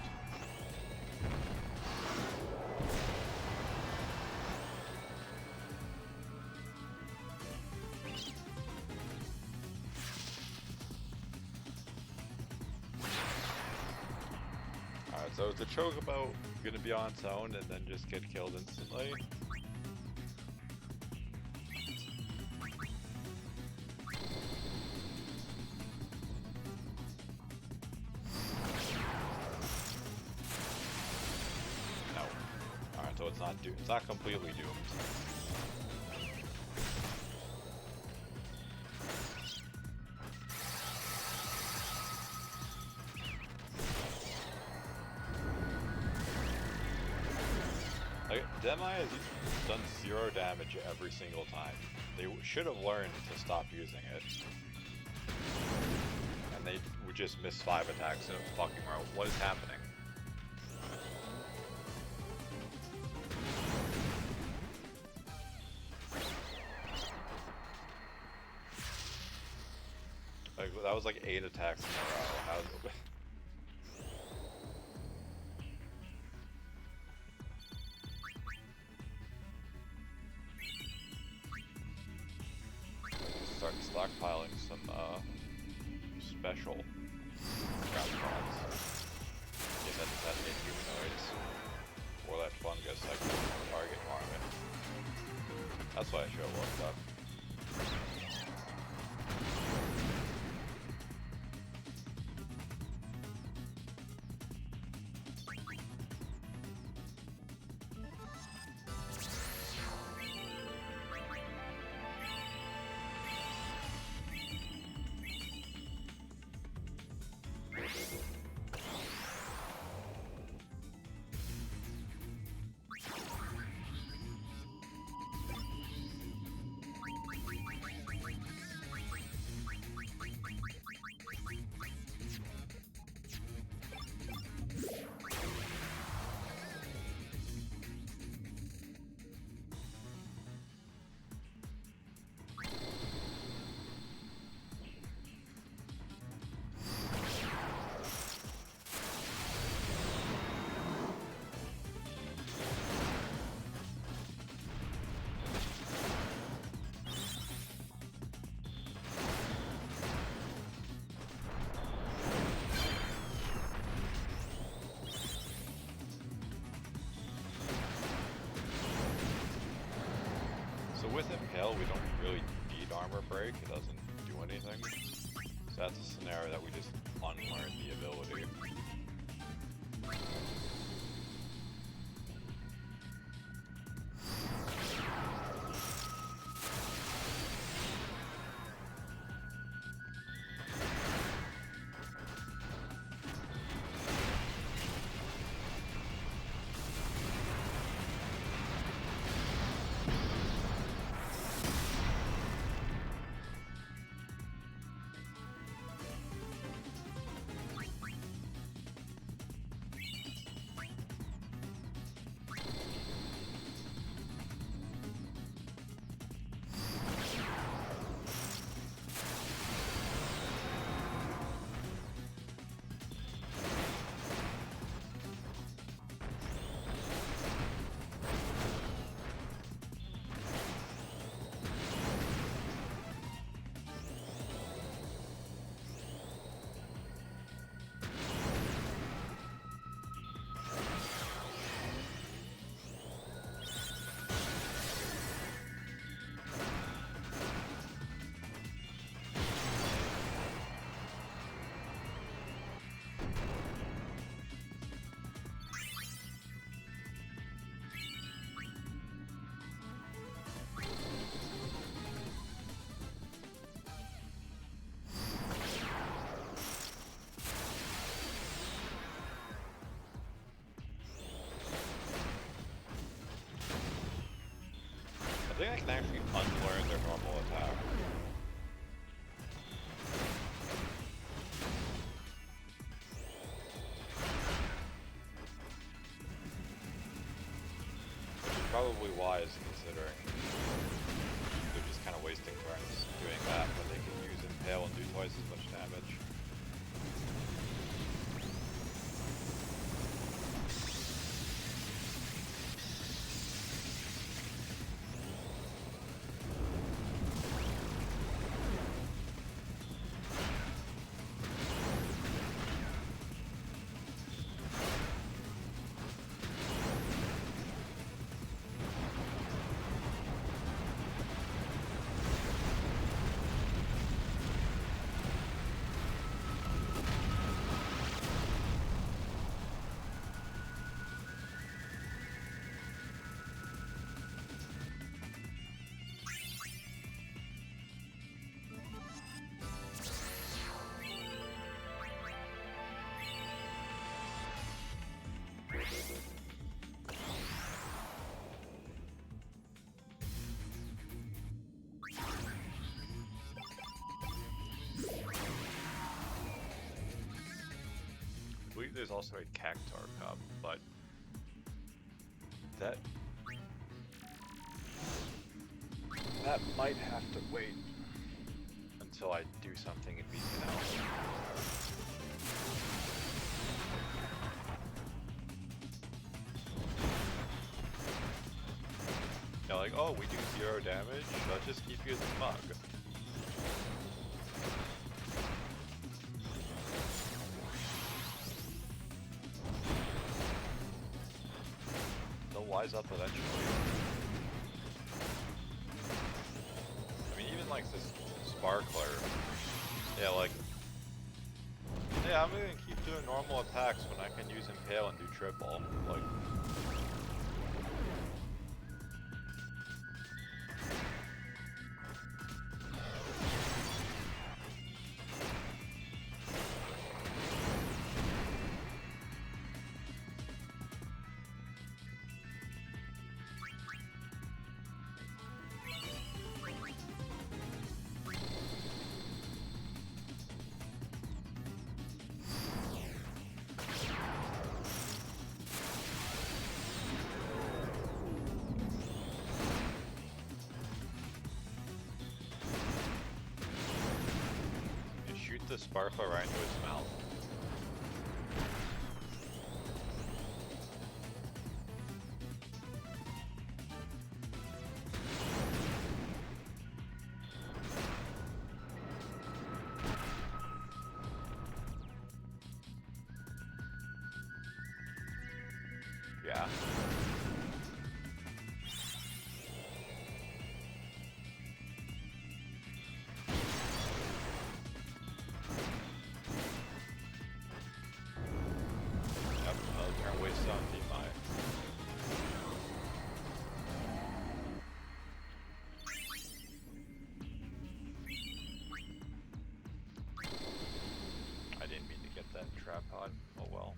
So is the Chocobo gonna be on its own and then just get killed instantly? No. Alright, so it's not it's not completely doomed. Demi has done 0 damage every single time. They should have learned to stop using it. and they would just miss 5 attacks in a fucking row. What is happening? Like, that was like 8 attacks in a row. How start stockpiling some special ground pods. Get that does not hit humanoids or that fungus like target marmot. That's why I should have looked up. So with Impale, we don't really need Armor Break. It doesn't do anything. So that's a scenario that we just unlearn the ability. I think I can actually unlearn their normal attack. Which is probably wise considering they're just kind of wasting turns doing that, but they can use Impale and do twice as much damage. there's also a Cactar Cup, but that might have to wait until I do something in Beacon Out. They're like, oh, we do 0 damage, let's just keep using Mug. They'll wise up eventually. I mean, even like this Sparkler, yeah, like, yeah, I'm gonna keep doing normal attacks when I can use Impale and do triple, like. The Sparkler right into his mouth. Yeah. I didn't mean to get that tripod. Oh well.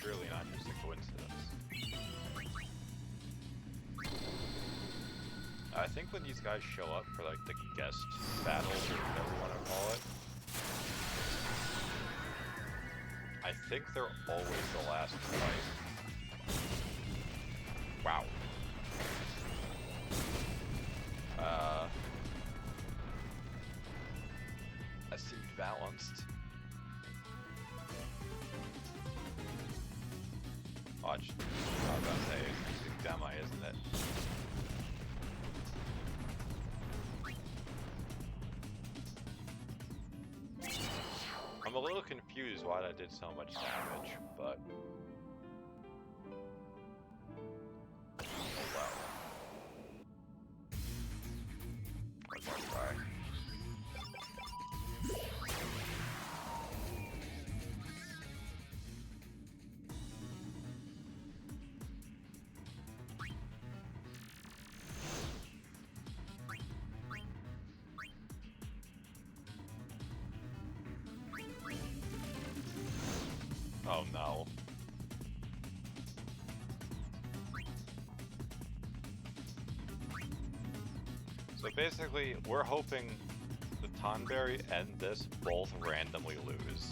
Surely not just a coincidence. I think when these guys show up for like the guest battles or whatever you want to call it, I think they're always the last fight. Wow. That seemed balanced. Watch. I was about to say, it's demi, isn't it? I'm a little confused why that did so much damage, but... Oh well. One more try. Oh no. So basically, we're hoping the Tonberry and this both randomly lose.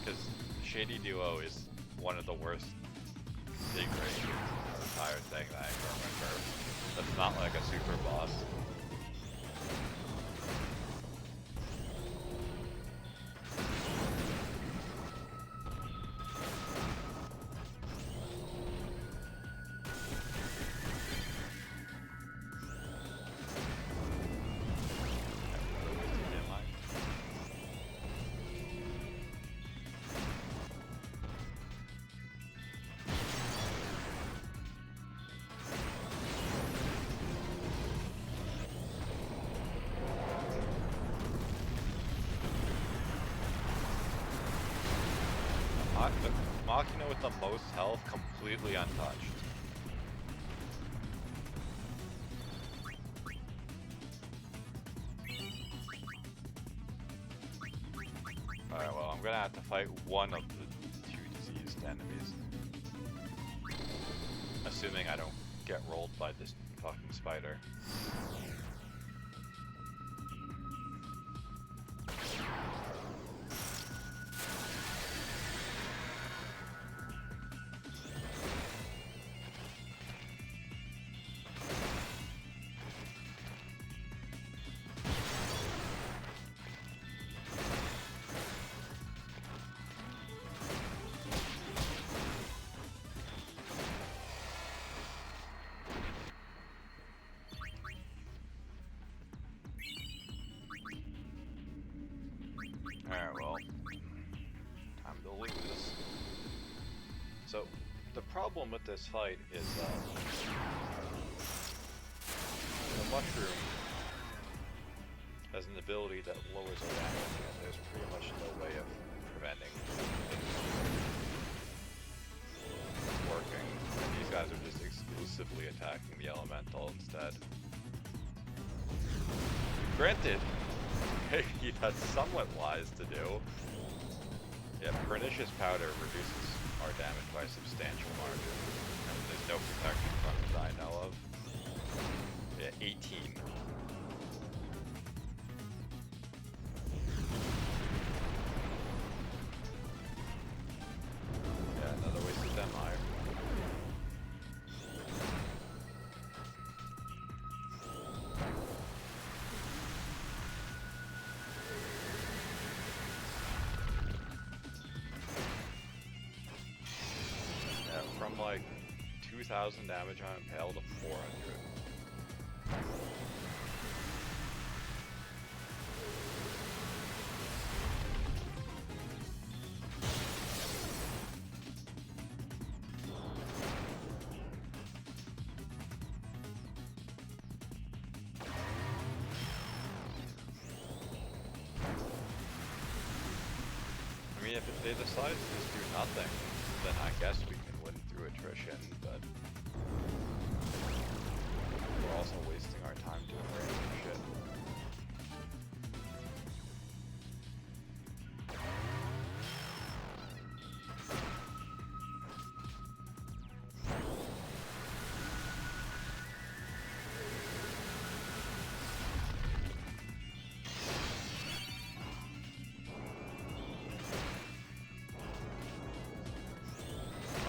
Because Shady Duo is one of the worst big races in this entire thing that I can remember. That's not like a super boss. Machina with the most health, completely untouched. Alright, well, I'm gonna have to fight one of the two diseased enemies. Assuming I don't get rolled by this fucking spider. Alright, well, time to lose. So, the problem with this fight is the mushroom has an ability that lowers the damage, and there's pretty much no way of preventing it working. And these guys are just exclusively attacking the elemental instead. Granted, maybe that's somewhat wise to do. Yeah, Pernicious Powder reduces our damage by a substantial margin. And there's no protection from it that I know of. Yeah, 18. Yeah, another wasted Demi. From like 2,000 damage on Impale to 400. I mean, if they decide to just do nothing, then I guess we can win through attrition, but we're also wasting our time doing random shit.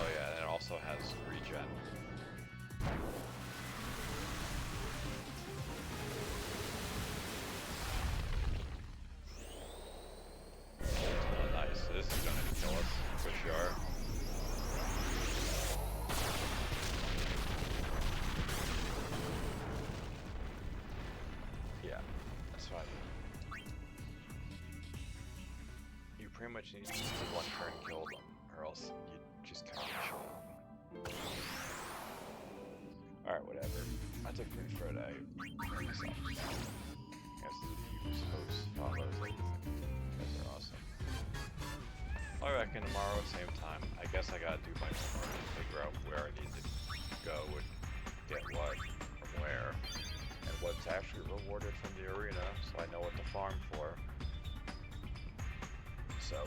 Oh yeah, and it also has regen. damage and you just need one turn kill them, or else you just kind of chill them. Alright, whatever. I took pretty Friday. I guess the host follows. You guys are awesome. I reckon tomorrow, same time. I guess I gotta do my homework and figure out where I need to go and get what from where, and what's actually rewarded from the arena, so I know what to farm for. So,